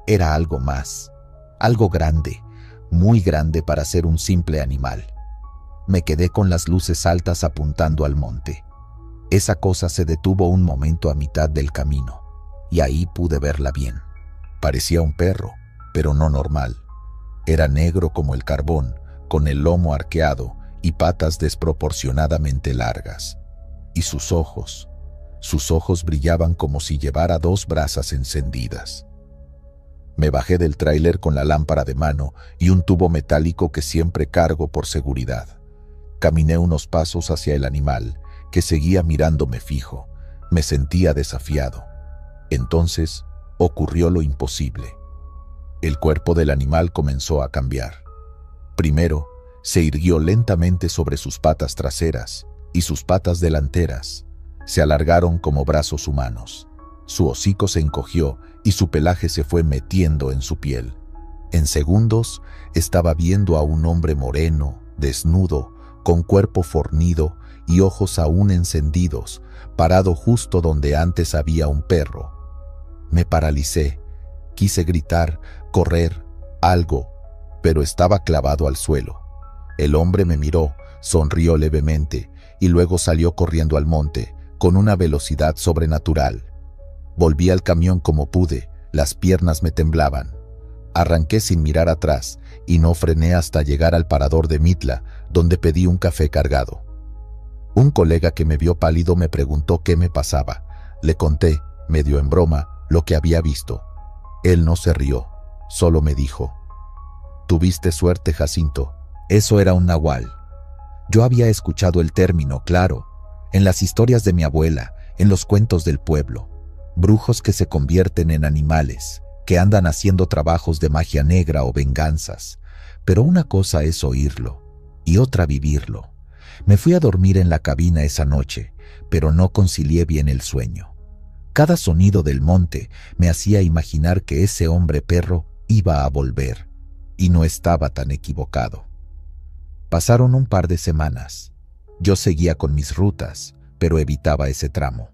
era algo más, algo grande, muy grande para ser un simple animal. Me quedé con las luces altas apuntando al monte. Esa cosa se detuvo un momento a mitad del camino, y ahí pude verla bien. Parecía un perro, pero no normal. Era negro como el carbón, con el lomo arqueado y patas desproporcionadamente largas. Y sus ojos brillaban como si llevara 2 brasas encendidas. Me bajé del tráiler con la lámpara de mano y un tubo metálico que siempre cargo por seguridad. Caminé unos pasos hacia el animal, que seguía mirándome fijo. Me sentía desafiado. Entonces ocurrió lo imposible. El cuerpo del animal comenzó a cambiar. Primero, se irguió lentamente sobre sus patas traseras y sus patas delanteras se alargaron como brazos humanos. Su hocico se encogió y su pelaje se fue metiendo en su piel. En segundos, estaba viendo a un hombre moreno, desnudo, con cuerpo fornido y ojos aún encendidos, parado justo donde antes había un perro. Me paralicé. Quise gritar, correr, algo, pero estaba clavado al suelo. El hombre me miró, sonrió levemente y luego salió corriendo al monte, con una velocidad sobrenatural. Volví al camión como pude, las piernas me temblaban. Arranqué sin mirar atrás y no frené hasta llegar al parador de Mitla, donde pedí un café cargado. Un colega que me vio pálido me preguntó qué me pasaba. Le conté, medio en broma, lo que había visto. Él no se rió, solo me dijo: «Tuviste suerte, Jacinto. Eso era un nahual». Yo había escuchado el término, claro, en las historias de mi abuela, en los cuentos del pueblo. Brujos que se convierten en animales, que andan haciendo trabajos de magia negra o venganzas. Pero una cosa es oírlo y otra vivirlo. Me fui a dormir en la cabina esa noche, pero no concilié bien el sueño. Cada sonido del monte me hacía imaginar que ese hombre perro iba a volver, y no estaba tan equivocado. Pasaron un par de semanas. Yo seguía con mis rutas, pero evitaba ese tramo.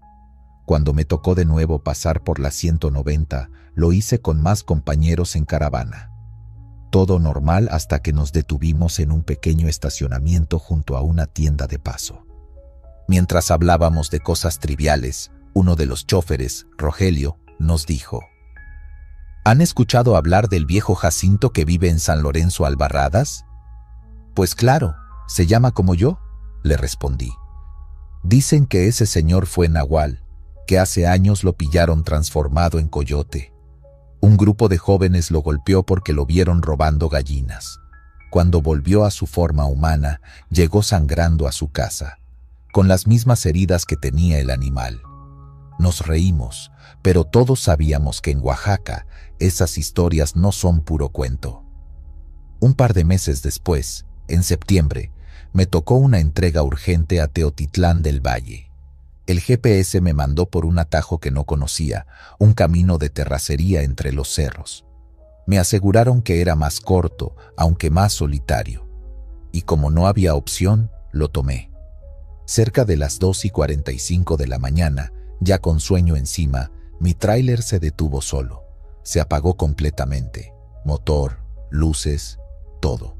Cuando me tocó de nuevo pasar por la 190, lo hice con más compañeros en caravana. Todo normal hasta que nos detuvimos en un pequeño estacionamiento junto a una tienda de paso. Mientras hablábamos de cosas triviales, uno de los chóferes, Rogelio, nos dijo: ¿Han escuchado hablar del viejo Jacinto que vive en San Lorenzo Albarradas? Pues claro, se llama como yo, le respondí. Dicen que ese señor fue nahual, que hace años lo pillaron transformado en coyote. Un grupo de jóvenes lo golpeó porque lo vieron robando gallinas. Cuando volvió a su forma humana, llegó sangrando a su casa, con las mismas heridas que tenía el animal. Nos reímos, pero todos sabíamos que en Oaxaca esas historias no son puro cuento. Un par de meses después, en septiembre, me tocó una entrega urgente a Teotitlán del Valle. El GPS me mandó por un atajo que no conocía, un camino de terracería entre los cerros. Me aseguraron que era más corto, aunque más solitario. Y como no había opción, lo tomé. Cerca de las 2:45 de la mañana, ya con sueño encima, mi tráiler se detuvo solo. Se apagó completamente. Motor, luces, todo.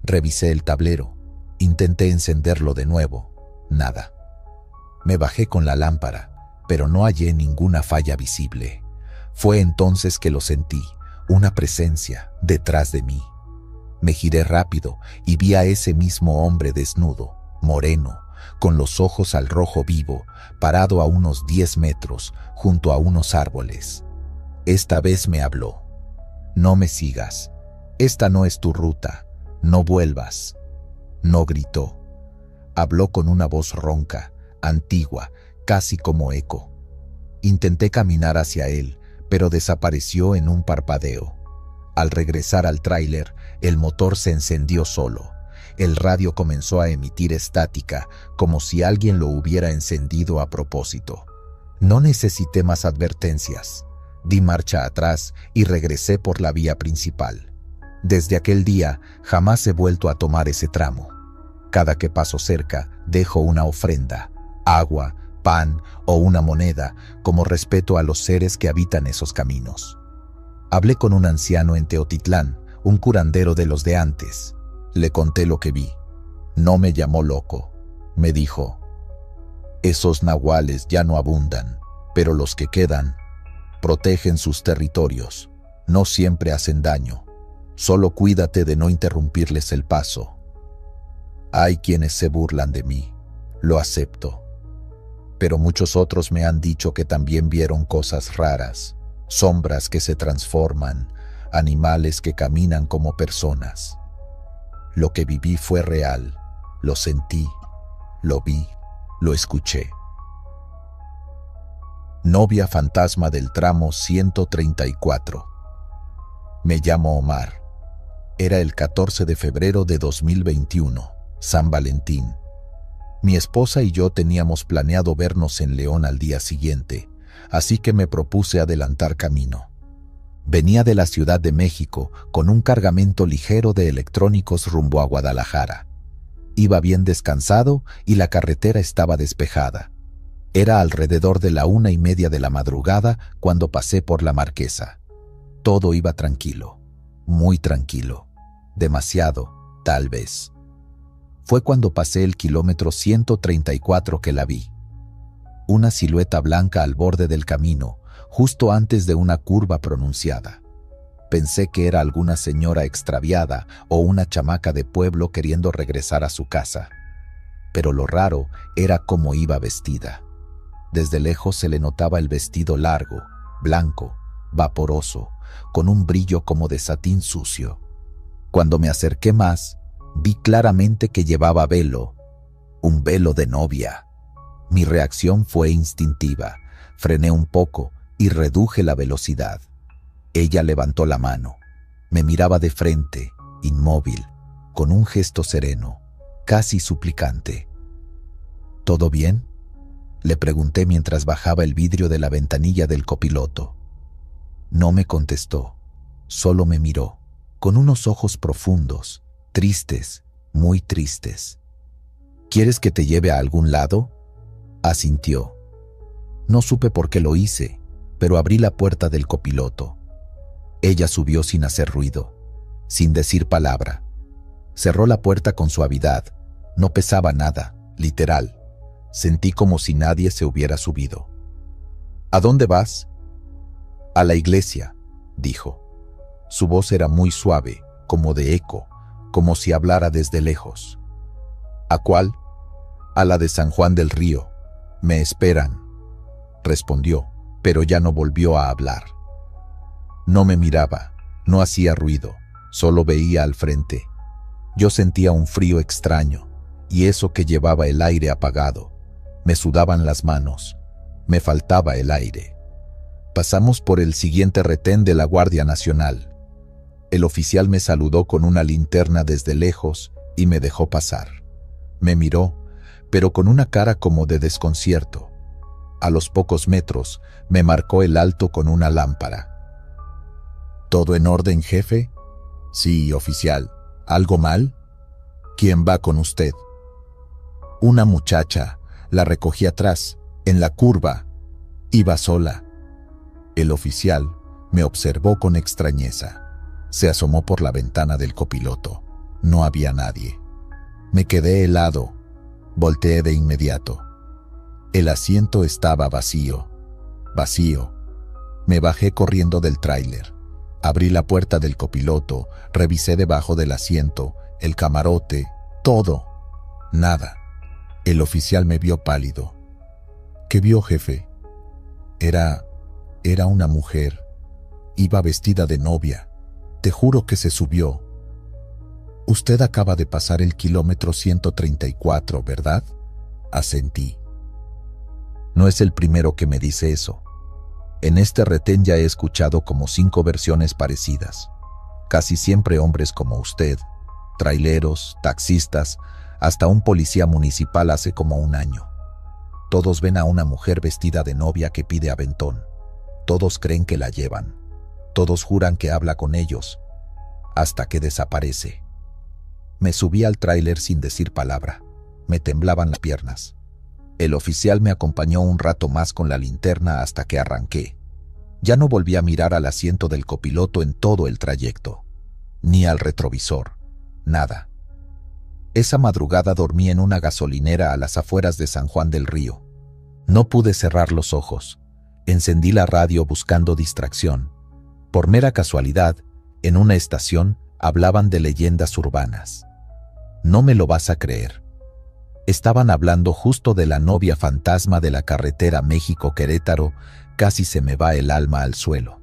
Revisé el tablero. Intenté encenderlo de nuevo. Nada. Me bajé con la lámpara, pero no hallé ninguna falla visible. Fue entonces que lo sentí, una presencia detrás de mí. Me giré rápido y vi a ese mismo hombre desnudo, moreno, con los ojos al rojo vivo, parado a unos 10 metros, junto a unos árboles. Esta vez me habló. «No me sigas. Esta no es tu ruta. No vuelvas». No gritó. Habló con una voz ronca, antigua, casi como eco. Intenté caminar hacia él, pero desapareció en un parpadeo. Al regresar al tráiler, el motor se encendió solo. El radio comenzó a emitir estática, como si alguien lo hubiera encendido a propósito. No necesité más advertencias. Di marcha atrás y regresé por la vía principal. Desde aquel día, jamás he vuelto a tomar ese tramo. Cada que paso cerca, dejo una ofrenda, agua, pan o una moneda, como respeto a los seres que habitan esos caminos. Hablé con un anciano en Teotitlán, un curandero de los de antes. Le conté lo que vi. No me llamó loco. Me dijo: «Esos nahuales ya no abundan, pero los que quedan protegen sus territorios. No siempre hacen daño. Solo cuídate de no interrumpirles el paso». Hay quienes se burlan de mí. Lo acepto. Pero muchos otros me han dicho que también vieron cosas raras, sombras que se transforman, animales que caminan como personas. Lo que viví fue real, lo sentí, lo vi, lo escuché. Novia fantasma del tramo 134. Me llamo Omar. Era el 14 de febrero de 2021, San Valentín. Mi esposa y yo teníamos planeado vernos en León al día siguiente, así que me propuse adelantar camino. Venía de la Ciudad de México con un cargamento ligero de electrónicos rumbo a Guadalajara. Iba bien descansado y la carretera estaba despejada. Era alrededor de la 1:30 de la madrugada cuando pasé por la Marquesa. Todo iba tranquilo, muy tranquilo, demasiado, tal vez. Fue cuando pasé el kilómetro 134 que la vi. Una silueta blanca al borde del camino, justo antes de una curva pronunciada. Pensé que era alguna señora extraviada o una chamaca de pueblo queriendo regresar a su casa. Pero lo raro era cómo iba vestida. Desde lejos se le notaba el vestido largo, blanco, vaporoso, con un brillo como de satín sucio. Cuando me acerqué más, vi claramente que llevaba velo, un velo de novia. Mi reacción fue instintiva. Frené un poco y reduje la velocidad. Ella levantó la mano. Me miraba de frente, inmóvil, con un gesto sereno, casi suplicante. ¿Todo bien?, le pregunté mientras bajaba el vidrio de la ventanilla del copiloto. No me contestó, solo me miró, con unos ojos profundos, tristes, muy tristes. ¿Quieres que te lleve a algún lado?, asintió. No supe por qué lo hice, pero abrí la puerta del copiloto. Ella subió sin hacer ruido, sin decir palabra. Cerró la puerta con suavidad. No pesaba nada, literal. Sentí como si nadie se hubiera subido. ¿A dónde vas? A la iglesia, dijo. Su voz era muy suave, como de eco, como si hablara desde lejos. ¿A cuál? A la de San Juan del Río. Me esperan, respondió, pero ya no volvió a hablar. No me miraba, no hacía ruido, solo veía al frente. Yo sentía un frío extraño, y eso que llevaba el aire apagado. Me sudaban las manos, me faltaba el aire. Pasamos por el siguiente retén de la Guardia Nacional. El oficial me saludó con una linterna desde lejos y me dejó pasar. Me miró, pero con una cara como de desconcierto. A los pocos metros, me marcó el alto con una lámpara. ¿Todo en orden, jefe? Sí, oficial. ¿Algo mal? ¿Quién va con usted? Una muchacha. La recogí atrás, en la curva. Iba sola. El oficial me observó con extrañeza. Se asomó por la ventana del copiloto. No había nadie. Me quedé helado. Volteé de inmediato. El asiento estaba vacío. Vacío. Me bajé corriendo del tráiler. Abrí la puerta del copiloto, revisé debajo del asiento, el camarote, todo. Nada. El oficial me vio pálido. ¿Qué vio, jefe? Era una mujer. Iba vestida de novia. Te juro que se subió. Usted acaba de pasar el kilómetro 134, ¿verdad? Asentí. No es el primero que me dice eso. En este retén ya he escuchado como 5 versiones parecidas. Casi siempre hombres como usted, traileros, taxistas, hasta un policía municipal hace como un año. Todos ven a una mujer vestida de novia que pide aventón. Todos creen que la llevan. Todos juran que habla con ellos, hasta que desaparece. Me subí al tráiler sin decir palabra. Me temblaban las piernas. El oficial me acompañó un rato más con la linterna hasta que arranqué. Ya no volví a mirar al asiento del copiloto en todo el trayecto, ni al retrovisor, nada. Esa madrugada dormí en una gasolinera a las afueras de San Juan del Río. No pude cerrar los ojos. Encendí la radio buscando distracción. Por mera casualidad, en una estación hablaban de leyendas urbanas. No me lo vas a creer. Estaban hablando justo de la novia fantasma de la carretera México-Querétaro. Casi se me va el alma al suelo.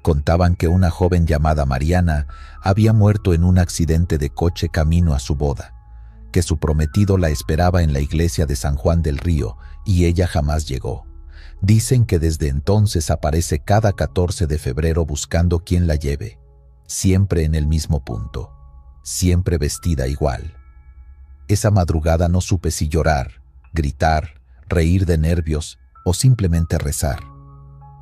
Contaban que una joven llamada Mariana había muerto en un accidente de coche camino a su boda, que su prometido la esperaba en la iglesia de San Juan del Río y ella jamás llegó. Dicen que desde entonces aparece cada 14 de febrero buscando quien la lleve, siempre en el mismo punto, siempre vestida igual. Esa madrugada no supe si llorar, gritar, reír de nervios o simplemente rezar.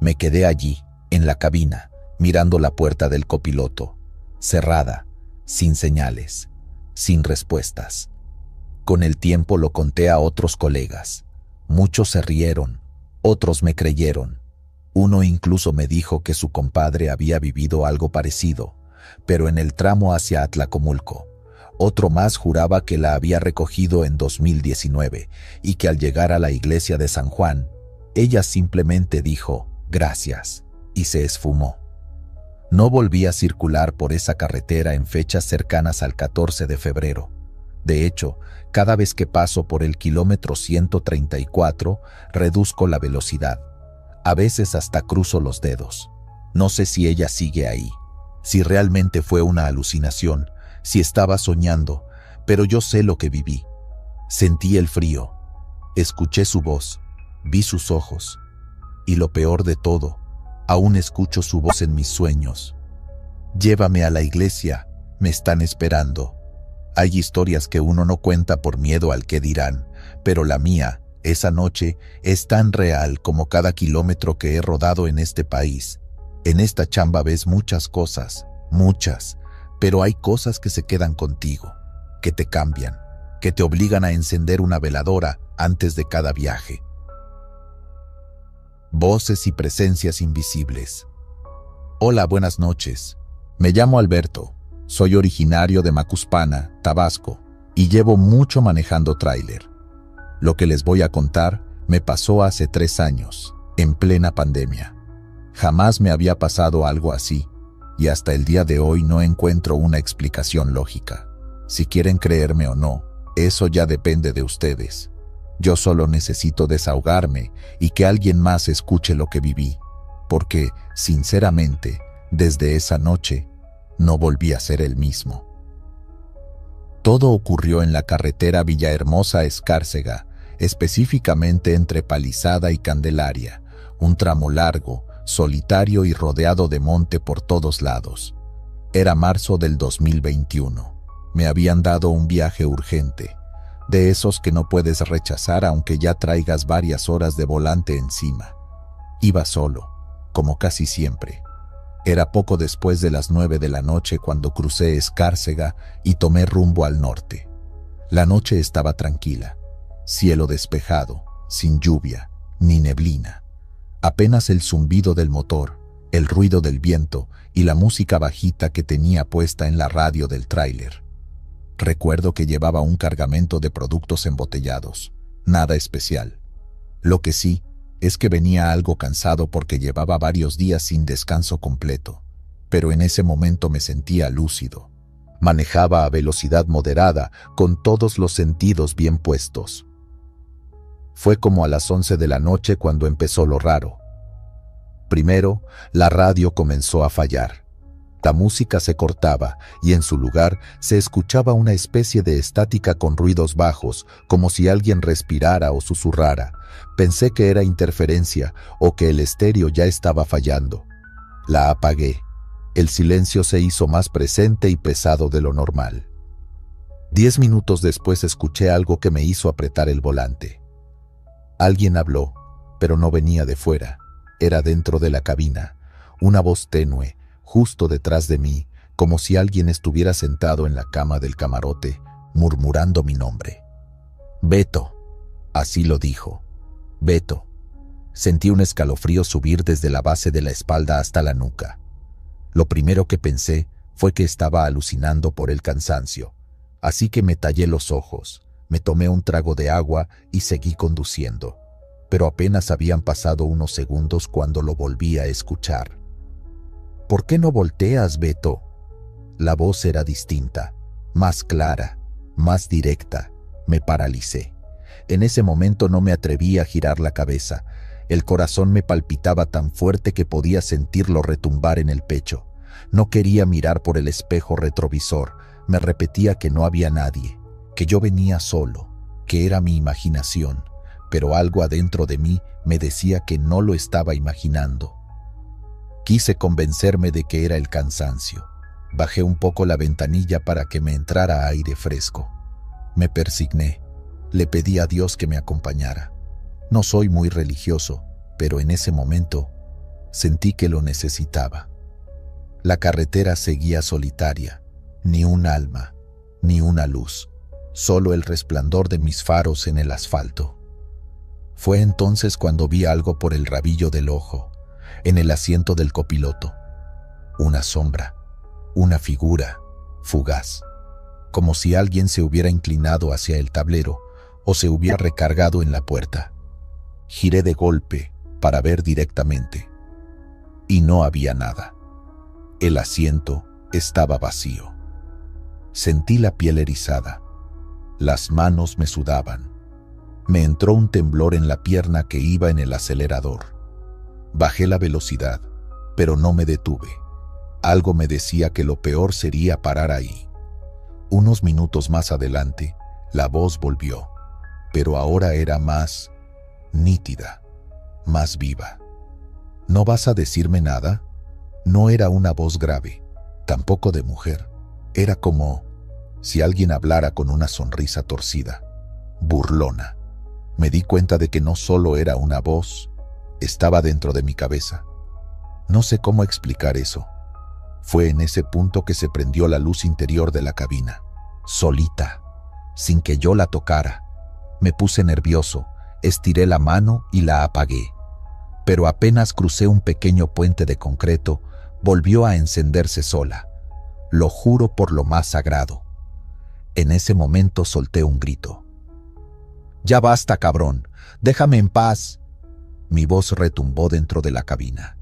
Me quedé allí, en la cabina, mirando la puerta del copiloto, cerrada, sin señales, sin respuestas. Con el tiempo lo conté a otros colegas. Muchos se rieron, otros me creyeron. Uno incluso me dijo que su compadre había vivido algo parecido, pero en el tramo hacia Atlacomulco. Otro más juraba que la había recogido en 2019 y que al llegar a la iglesia de San Juan, ella simplemente dijo «gracias» y se esfumó. No volví a circular por esa carretera en fechas cercanas al 14 de febrero. De hecho, cada vez que paso por el kilómetro 134, reduzco la velocidad. A veces hasta cruzo los dedos. No sé si ella sigue ahí, si realmente fue una alucinación, si estaba soñando, pero yo sé lo que viví. Sentí el frío, escuché su voz, vi sus ojos, y lo peor de todo, aún escucho su voz en mis sueños. Llévame a la iglesia, me están esperando. Hay historias que uno no cuenta por miedo al que dirán, pero la mía, esa noche, es tan real como cada kilómetro que he rodado en este país. En esta chamba ves muchas cosas, muchas, pero hay cosas que se quedan contigo, que te cambian, que te obligan a encender una veladora antes de cada viaje. Voces y presencias invisibles. Hola, buenas noches. Me llamo Alberto. Soy originario de Macuspana, Tabasco, y llevo mucho manejando tráiler. Lo que les voy a contar me pasó hace 3 años, en plena pandemia. Jamás me había pasado algo así, y hasta el día de hoy no encuentro una explicación lógica. Si quieren creerme o no, eso ya depende de ustedes. Yo solo necesito desahogarme y que alguien más escuche lo que viví, porque, sinceramente, desde esa noche, no volví a ser el mismo. Todo ocurrió en la carretera Villahermosa-Escárcega, específicamente entre Palizada y Candelaria, un tramo largo, solitario y rodeado de monte por todos lados. Era marzo del 2021. Me habían dado un viaje urgente, de esos que no puedes rechazar aunque ya traigas varias horas de volante encima. Iba solo, como casi siempre. Era poco después de las 9 de la noche cuando crucé Escárcega y tomé rumbo al norte. La noche estaba tranquila, cielo despejado, sin lluvia, ni neblina. Apenas el zumbido del motor, el ruido del viento y la música bajita que tenía puesta en la radio del tráiler. Recuerdo que llevaba un cargamento de productos embotellados, nada especial. Lo que sí es que venía algo cansado porque llevaba varios días sin descanso completo, pero en ese momento me sentía lúcido. Manejaba a velocidad moderada, con todos los sentidos bien puestos. Fue como a las 11 de la noche cuando empezó lo raro. Primero, la radio comenzó a fallar. La música se cortaba y en su lugar se escuchaba una especie de estática con ruidos bajos, como si alguien respirara o susurrara. Pensé que era interferencia o que el estéreo ya estaba fallando. La apagué. El silencio se hizo más presente y pesado de lo normal. 10 minutos después escuché algo que me hizo apretar el volante. Alguien habló, pero no venía de fuera. Era dentro de la cabina. Una voz tenue, justo detrás de mí, como si alguien estuviera sentado en la cama del camarote, murmurando mi nombre. Beto, así lo dijo. Beto. Sentí un escalofrío subir desde la base de la espalda hasta la nuca. Lo primero que pensé fue que estaba alucinando por el cansancio, así que me tallé los ojos, me tomé un trago de agua y seguí conduciendo. Pero apenas habían pasado unos segundos cuando lo volví a escuchar. ¿Por qué no volteas, Beto? La voz era distinta, más clara, más directa. Me paralicé. En ese momento no me atreví a girar la cabeza. El corazón me palpitaba tan fuerte que podía sentirlo retumbar en el pecho. No quería mirar por el espejo retrovisor. Me repetía que no había nadie, que yo venía solo, que era mi imaginación, pero algo adentro de mí me decía que no lo estaba imaginando. Quise convencerme de que era el cansancio. Bajé un poco la ventanilla para que me entrara aire fresco. Me persigné. Le pedí a Dios que me acompañara. No soy muy religioso, pero en ese momento sentí que lo necesitaba. La carretera seguía solitaria, ni un alma, ni una luz, solo el resplandor de mis faros en el asfalto. Fue entonces cuando vi algo por el rabillo del ojo, en el asiento del copiloto. Una sombra, una figura, fugaz, como si alguien se hubiera inclinado hacia el tablero o se hubiera recargado en la puerta. Giré de golpe para ver directamente, y no había nada. El asiento estaba vacío. Sentí la piel erizada. Las manos me sudaban. Me entró un temblor en la pierna que iba en el acelerador. Bajé la velocidad, pero no me detuve. Algo me decía que lo peor sería parar ahí. Unos minutos más adelante, la voz volvió, pero ahora era más nítida, más viva. ¿No vas a decirme nada? No era una voz grave, tampoco de mujer. Era como si alguien hablara con una sonrisa torcida, burlona. Me di cuenta de que no solo era una voz, estaba dentro de mi cabeza. No sé cómo explicar eso. Fue en ese punto que se prendió la luz interior de la cabina, solita, sin que yo la tocara. Me puse nervioso, estiré la mano y la apagué. Pero apenas crucé un pequeño puente de concreto, volvió a encenderse sola. Lo juro por lo más sagrado. En ese momento solté un grito. «¡Ya basta, cabrón! ¡Déjame en paz!». Mi voz retumbó dentro de la cabina.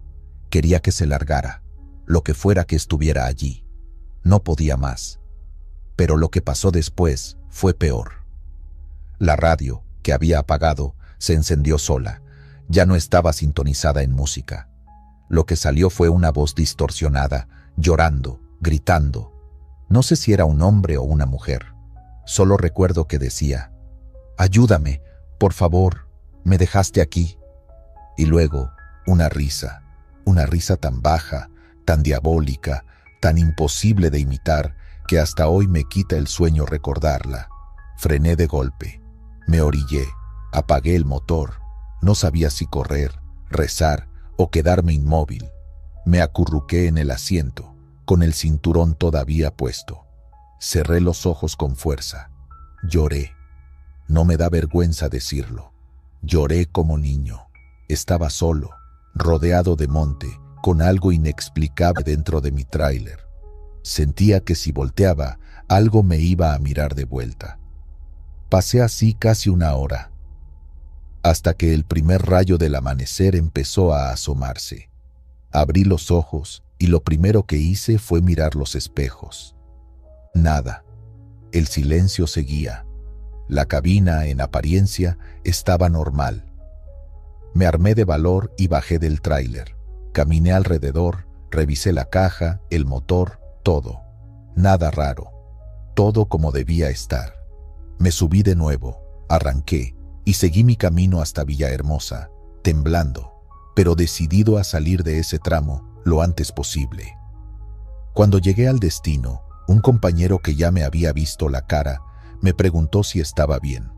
Quería que se largara, lo que fuera que estuviera allí. No podía más. Pero lo que pasó después fue peor. La radio, que había apagado, se encendió sola. Ya no estaba sintonizada en música. Lo que salió fue una voz distorsionada, llorando, gritando. No sé si era un hombre o una mujer. Solo recuerdo que decía: «Ayúdame, por favor, me dejaste aquí». Y luego, una risa tan baja, tan diabólica, tan imposible de imitar, que hasta hoy me quita el sueño recordarla. Frené de golpe, me orillé, apagué el motor. No sabía si correr, rezar o quedarme inmóvil. Me acurruqué en el asiento, con el cinturón todavía puesto. Cerré los ojos con fuerza. Lloré. No me da vergüenza decirlo. Lloré como niño. Estaba solo, rodeado de monte, con algo inexplicable dentro de mi tráiler. Sentía que si volteaba, algo me iba a mirar de vuelta. Pasé así casi una hora, hasta que el primer rayo del amanecer empezó a asomarse. Abrí los ojos y lo primero que hice fue mirar los espejos. Nada. El silencio seguía. La cabina, en apariencia, estaba normal. Me armé de valor y bajé del tráiler. Caminé alrededor, revisé la caja, el motor, todo. Nada raro. Todo como debía estar. Me subí de nuevo, arranqué y seguí mi camino hasta Villahermosa, temblando, pero decidido a salir de ese tramo lo antes posible. Cuando llegué al destino, un compañero que ya me había visto la cara me preguntó si estaba bien.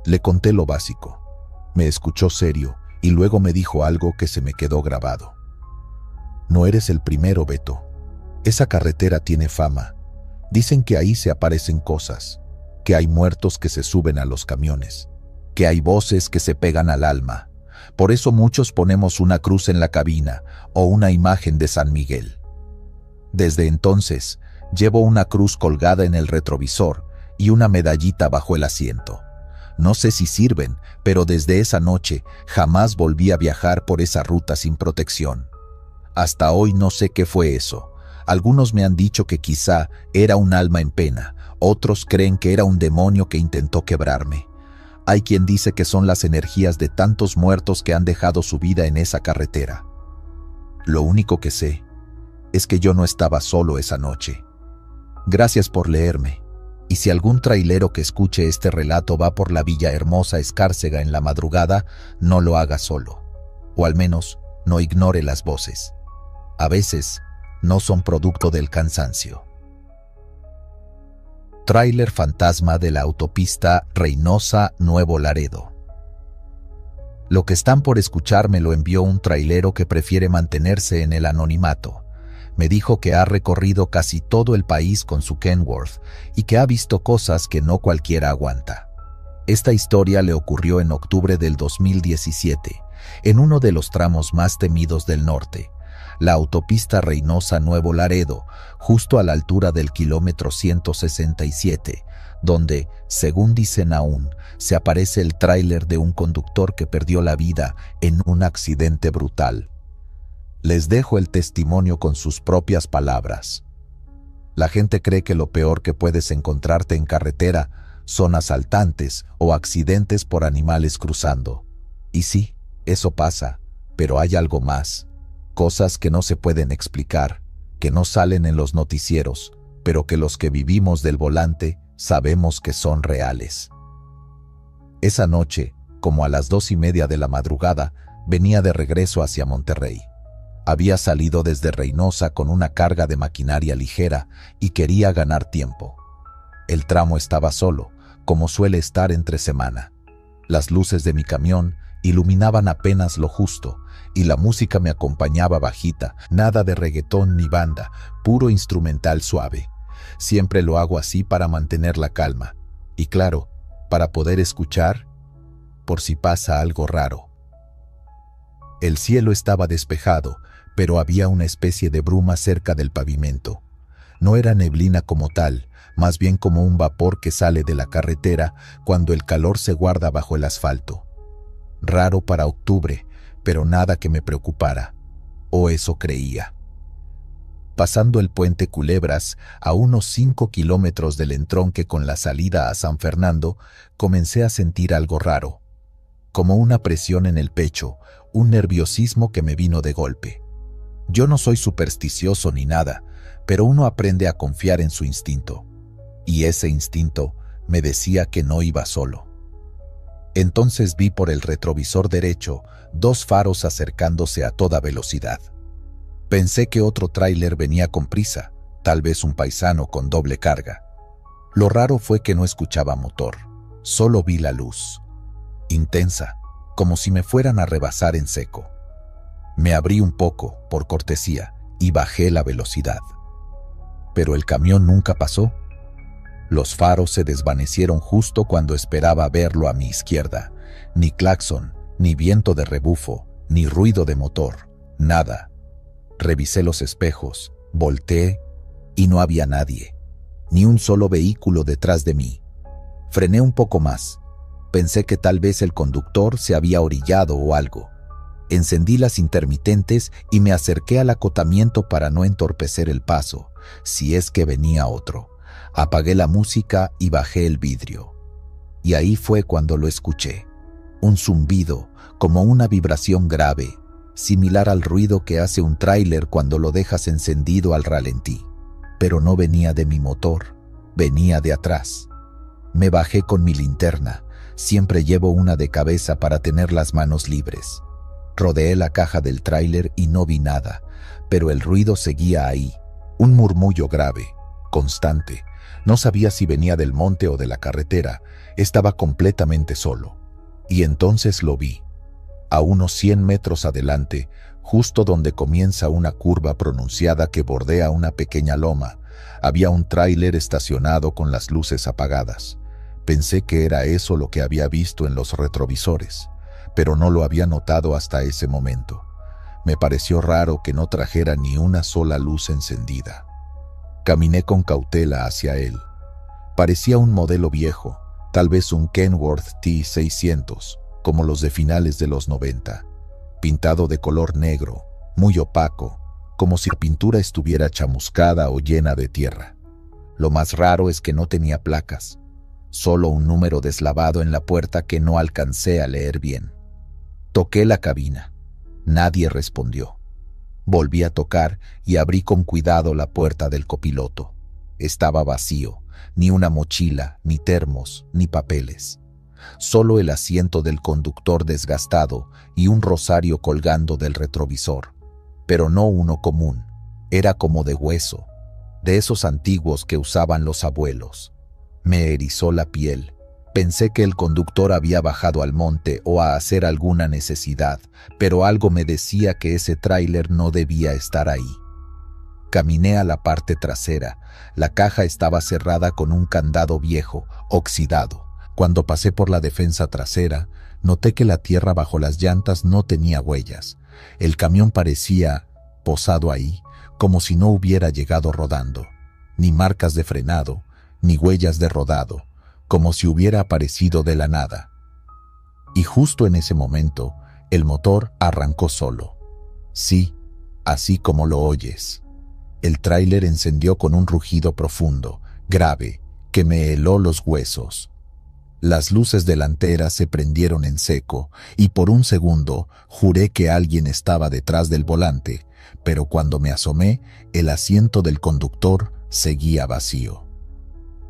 Le conté lo básico. Me escuchó serio y luego me dijo algo que se me quedó grabado. «No eres el primero, Beto. Esa carretera tiene fama. Dicen que ahí se aparecen cosas, que hay muertos que se suben a los camiones, que hay voces que se pegan al alma. Por eso muchos ponemos una cruz en la cabina o una imagen de San Miguel. Desde entonces, llevo una cruz colgada en el retrovisor y una medallita bajo el asiento. No sé si sirven, pero desde esa noche jamás volví a viajar por esa ruta sin protección. Hasta hoy no sé qué fue eso. Algunos me han dicho que quizá era un alma en pena, otros creen que era un demonio que intentó quebrarme. Hay quien dice que son las energías de tantos muertos que han dejado su vida en esa carretera. Lo único que sé es que yo no estaba solo esa noche. Gracias por leerme. Y si algún trailero que escuche este relato va por la Villahermosa Escárcega en la madrugada, no lo haga solo. O al menos, no ignore las voces. A veces, no son producto del cansancio. Tráiler fantasma de la autopista Reynosa-Nuevo Laredo. Lo que están por escuchar me lo envió un trailero que prefiere mantenerse en el anonimato. Me dijo que ha recorrido casi todo el país con su Kenworth y que ha visto cosas que no cualquiera aguanta. Esta historia le ocurrió en octubre del 2017, en uno de los tramos más temidos del norte, la autopista Reynosa-Nuevo Laredo, justo a la altura del kilómetro 167, donde, según dicen aún, se aparece el tráiler de un conductor que perdió la vida en un accidente brutal. Les dejo el testimonio con sus propias palabras. La gente cree que lo peor que puedes encontrarte en carretera son asaltantes o accidentes por animales cruzando. Y sí, eso pasa, pero hay algo más. Cosas que no se pueden explicar, que no salen en los noticieros, pero que los que vivimos del volante sabemos que son reales. Esa noche, como a las 2:30 de la madrugada, venía de regreso hacia Monterrey. Había salido desde Reynosa con una carga de maquinaria ligera y quería ganar tiempo. El tramo estaba solo, como suele estar entre semana. Las luces de mi camión iluminaban apenas lo justo y la música me acompañaba bajita, nada de reggaetón ni banda, puro instrumental suave. Siempre lo hago así para mantener la calma y, claro, para poder escuchar por si pasa algo raro. El cielo estaba despejado, pero había una especie de bruma cerca del pavimento. No era neblina como tal, más bien como un vapor que sale de la carretera cuando el calor se guarda bajo el asfalto. Raro para octubre, pero nada que me preocupara, o eso creía. Pasando el puente Culebras, a unos 5 kilómetros del entronque con la salida a San Fernando, comencé a sentir algo raro, como una presión en el pecho, un nerviosismo que me vino de golpe. Yo no soy supersticioso ni nada, pero uno aprende a confiar en su instinto. Y ese instinto me decía que no iba solo. Entonces vi por el retrovisor derecho 2 faros acercándose a toda velocidad. Pensé que otro tráiler venía con prisa, tal vez un paisano con doble carga. Lo raro fue que no escuchaba motor, solo vi la luz. Intensa, como si me fueran a rebasar en seco. Me abrí un poco, por cortesía, y bajé la velocidad. Pero el camión nunca pasó. Los faros se desvanecieron justo cuando esperaba verlo a mi izquierda. Ni claxon, ni viento de rebufo, ni ruido de motor, nada. Revisé los espejos, volteé y no había nadie, ni un solo vehículo detrás de mí. Frené un poco más. Pensé que tal vez el conductor se había orillado o algo. Encendí las intermitentes y me acerqué al acotamiento para no entorpecer el paso, si es que venía otro. Apagué la música y bajé el vidrio. Y ahí fue cuando lo escuché. Un zumbido, como una vibración grave, similar al ruido que hace un tráiler cuando lo dejas encendido al ralentí. Pero no venía de mi motor, venía de atrás. Me bajé con mi linterna, siempre llevo una de cabeza para tener las manos libres. Rodeé la caja del tráiler y no vi nada, pero el ruido seguía ahí, un murmullo grave, constante. No sabía si venía del monte o de la carretera, estaba completamente solo. Y entonces lo vi. A unos 100 metros adelante, justo donde comienza una curva pronunciada que bordea una pequeña loma, había un tráiler estacionado con las luces apagadas. Pensé que era eso lo que había visto en los retrovisores, pero no lo había notado hasta ese momento. Me pareció raro que no trajera ni una sola luz encendida. Caminé con cautela hacia él. Parecía un modelo viejo, tal vez un Kenworth T600, como los de finales de los 90, pintado de color negro, muy opaco, como si la pintura estuviera chamuscada o llena de tierra. Lo más raro es que no tenía placas, solo un número deslavado en la puerta que no alcancé a leer bien. Toqué la cabina. Nadie respondió. Volví a tocar y abrí con cuidado la puerta del copiloto. Estaba vacío, ni una mochila, ni termos, ni papeles. Solo el asiento del conductor desgastado y un rosario colgando del retrovisor. Pero no uno común, era como de hueso, de esos antiguos que usaban los abuelos. Me erizó la piel. Pensé que el conductor había bajado al monte o a hacer alguna necesidad, pero algo me decía que ese tráiler no debía estar ahí. Caminé a la parte trasera. La caja estaba cerrada con un candado viejo, oxidado. Cuando pasé por la defensa trasera, noté que la tierra bajo las llantas no tenía huellas. El camión parecía posado ahí, como si no hubiera llegado rodando. Ni marcas de frenado, ni huellas de rodado, como si hubiera aparecido de la nada. Y justo en ese momento, el motor arrancó solo. Sí, así como lo oyes. El tráiler encendió con un rugido profundo, grave, que me heló los huesos. Las luces delanteras se prendieron en seco y por un segundo juré que alguien estaba detrás del volante, pero cuando me asomé, el asiento del conductor seguía vacío.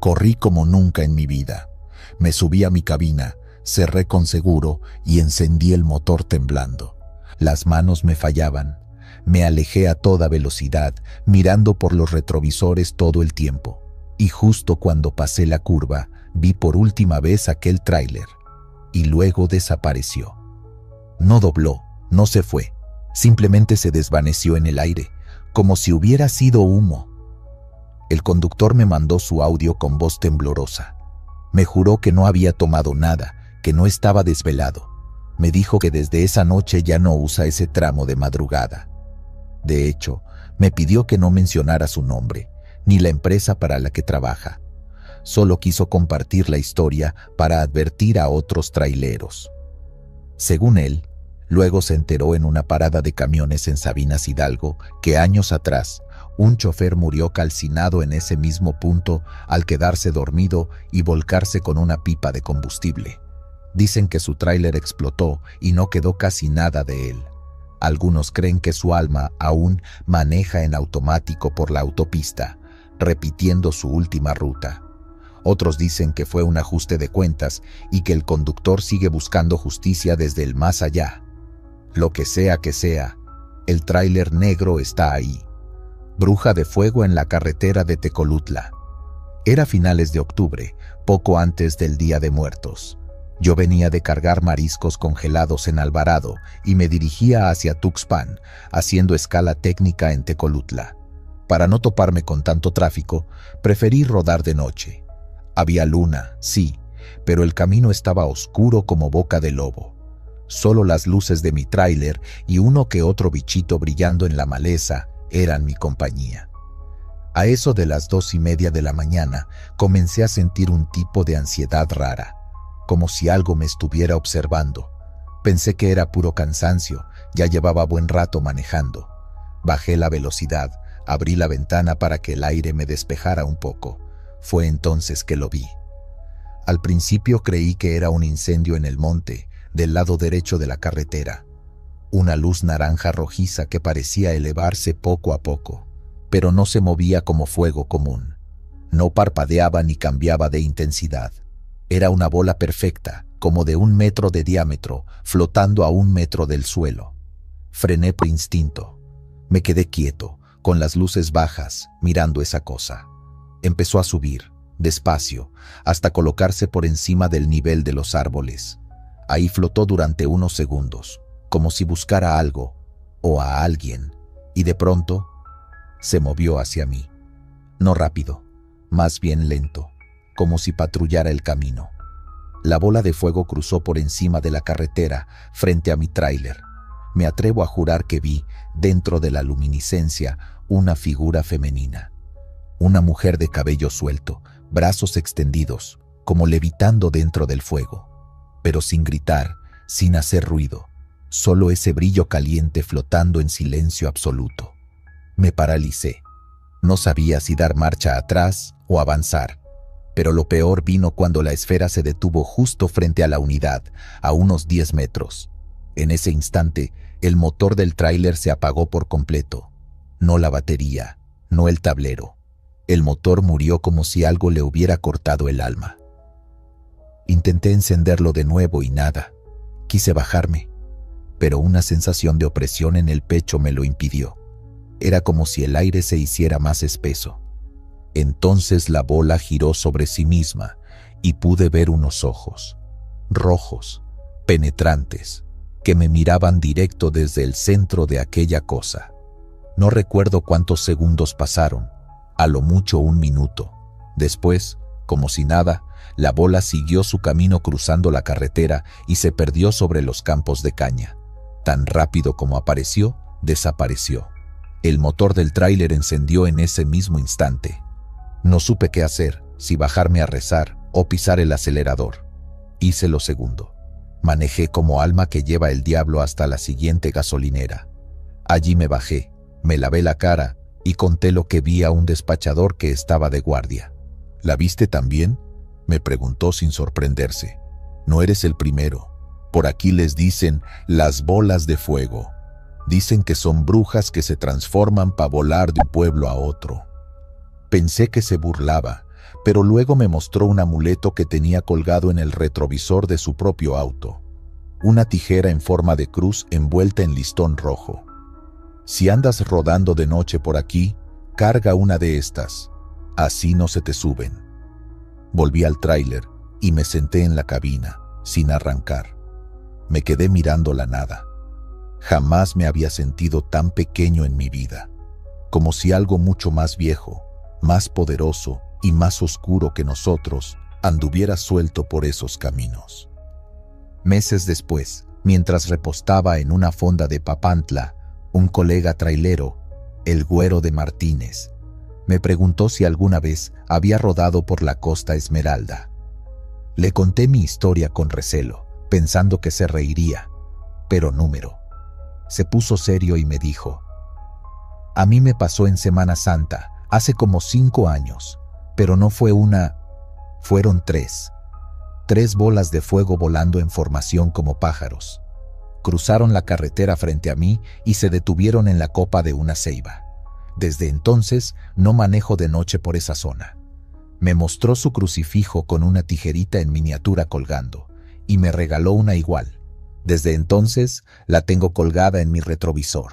Corrí como nunca en mi vida. Me subí a mi cabina, cerré con seguro y encendí el motor temblando. Las manos me fallaban. Me alejé a toda velocidad, mirando por los retrovisores todo el tiempo. Y justo cuando pasé la curva, vi por última vez aquel tráiler. Y luego desapareció. No dobló, no se fue. Simplemente se desvaneció en el aire, como si hubiera sido humo. El conductor me mandó su audio con voz temblorosa. Me juró que no había tomado nada, que no estaba desvelado. Me dijo que desde esa noche ya no usa ese tramo de madrugada. De hecho, me pidió que no mencionara su nombre, ni la empresa para la que trabaja. Solo quiso compartir la historia para advertir a otros traileros. Según él, luego se enteró en una parada de camiones en Sabinas Hidalgo que años atrás un chofer murió calcinado en ese mismo punto al quedarse dormido y volcarse con una pipa de combustible. Dicen que su tráiler explotó y no quedó casi nada de él. Algunos creen que su alma aún maneja en automático por la autopista, repitiendo su última ruta. Otros dicen que fue un ajuste de cuentas y que el conductor sigue buscando justicia desde el más allá. Lo que sea, el tráiler negro está ahí. Bruja de fuego en la carretera de Tecolutla. Era finales de octubre, poco antes del Día de Muertos. Yo venía de cargar mariscos congelados en Alvarado y me dirigía hacia Tuxpan, haciendo escala técnica en Tecolutla. Para no toparme con tanto tráfico, preferí rodar de noche. Había luna, sí, pero el camino estaba oscuro como boca de lobo. Solo las luces de mi tráiler y uno que otro bichito brillando en la maleza eran mi compañía. A eso de las 2:30 de la mañana, comencé a sentir un tipo de ansiedad rara, como si algo me estuviera observando. Pensé que era puro cansancio, ya llevaba buen rato manejando. Bajé la velocidad, abrí la ventana para que el aire me despejara un poco. Fue entonces que lo vi. Al principio creí que era un incendio en el monte, del lado derecho de la carretera. Una luz naranja rojiza que parecía elevarse poco a poco, pero no se movía como fuego común. No parpadeaba ni cambiaba de intensidad. Era una bola perfecta, como de 1 metro de diámetro, flotando a 1 metro del suelo. Frené por instinto. Me quedé quieto, con las luces bajas, mirando esa cosa. Empezó a subir, despacio, hasta colocarse por encima del nivel de los árboles. Ahí flotó durante unos segundos, como si buscara algo o a alguien, y de pronto se movió hacia mí. No rápido, más bien lento, como si patrullara el camino. La bola de fuego cruzó por encima de la carretera frente a mi tráiler. Me atrevo a jurar que vi, dentro de la luminiscencia, una figura femenina. Una mujer de cabello suelto, brazos extendidos, como levitando dentro del fuego, pero sin gritar, sin hacer ruido. Solo ese brillo caliente flotando en silencio absoluto. Me paralicé. No sabía si dar marcha atrás o avanzar. Pero lo peor vino cuando la esfera se detuvo justo frente a la unidad, a unos 10 metros. En ese instante, el motor del tráiler se apagó por completo. No la batería, no el tablero. El motor murió como si algo le hubiera cortado el alma. Intenté encenderlo de nuevo y nada. Quise bajarme, pero una sensación de opresión en el pecho me lo impidió. Era como si el aire se hiciera más espeso. Entonces la bola giró sobre sí misma y pude ver unos ojos, rojos, penetrantes, que me miraban directo desde el centro de aquella cosa. No recuerdo cuántos segundos pasaron, a lo mucho 1 minuto. Después, como si nada, la bola siguió su camino cruzando la carretera y se perdió sobre los campos de caña. Tan rápido como apareció, desapareció. El motor del tráiler encendió en ese mismo instante. No supe qué hacer, si bajarme a rezar o pisar el acelerador. Hice lo segundo. Manejé como alma que lleva el diablo hasta la siguiente gasolinera. Allí me bajé, Me lavé la cara y conté lo que vi a un despachador que estaba de guardia. ¿La viste también?, me preguntó sin sorprenderse. No eres el primero. Por aquí les dicen las bolas de fuego. Dicen que son brujas que se transforman para volar de un pueblo a otro. Pensé que se burlaba, pero luego me mostró un amuleto que tenía colgado en el retrovisor de su propio auto. Una tijera en forma de cruz envuelta en listón rojo. Si andas rodando de noche por aquí, carga una de estas. Así no se te suben. Volví al tráiler y me senté en la cabina, sin arrancar. Me quedé mirando la nada. Jamás me había sentido tan pequeño en mi vida, como si algo mucho más viejo, más poderoso y más oscuro que nosotros anduviera suelto por esos caminos. Meses después, mientras repostaba en una fonda de Papantla, un colega trailero, el Güero de Martínez, me preguntó si alguna vez había rodado por la Costa Esmeralda. Le conté mi historia con recelo, pensando que se reiría, pero número. Se puso serio y me dijo: a mí me pasó en Semana Santa, hace como 5 años, pero no fue una, fueron 3. 3 bolas de fuego volando en formación como pájaros. Cruzaron la carretera frente a mí y se detuvieron en la copa de una ceiba. Desde entonces no manejo de noche por esa zona. Me mostró su crucifijo con una tijerita en miniatura colgando y me regaló una igual. Desde entonces la tengo colgada en mi retrovisor.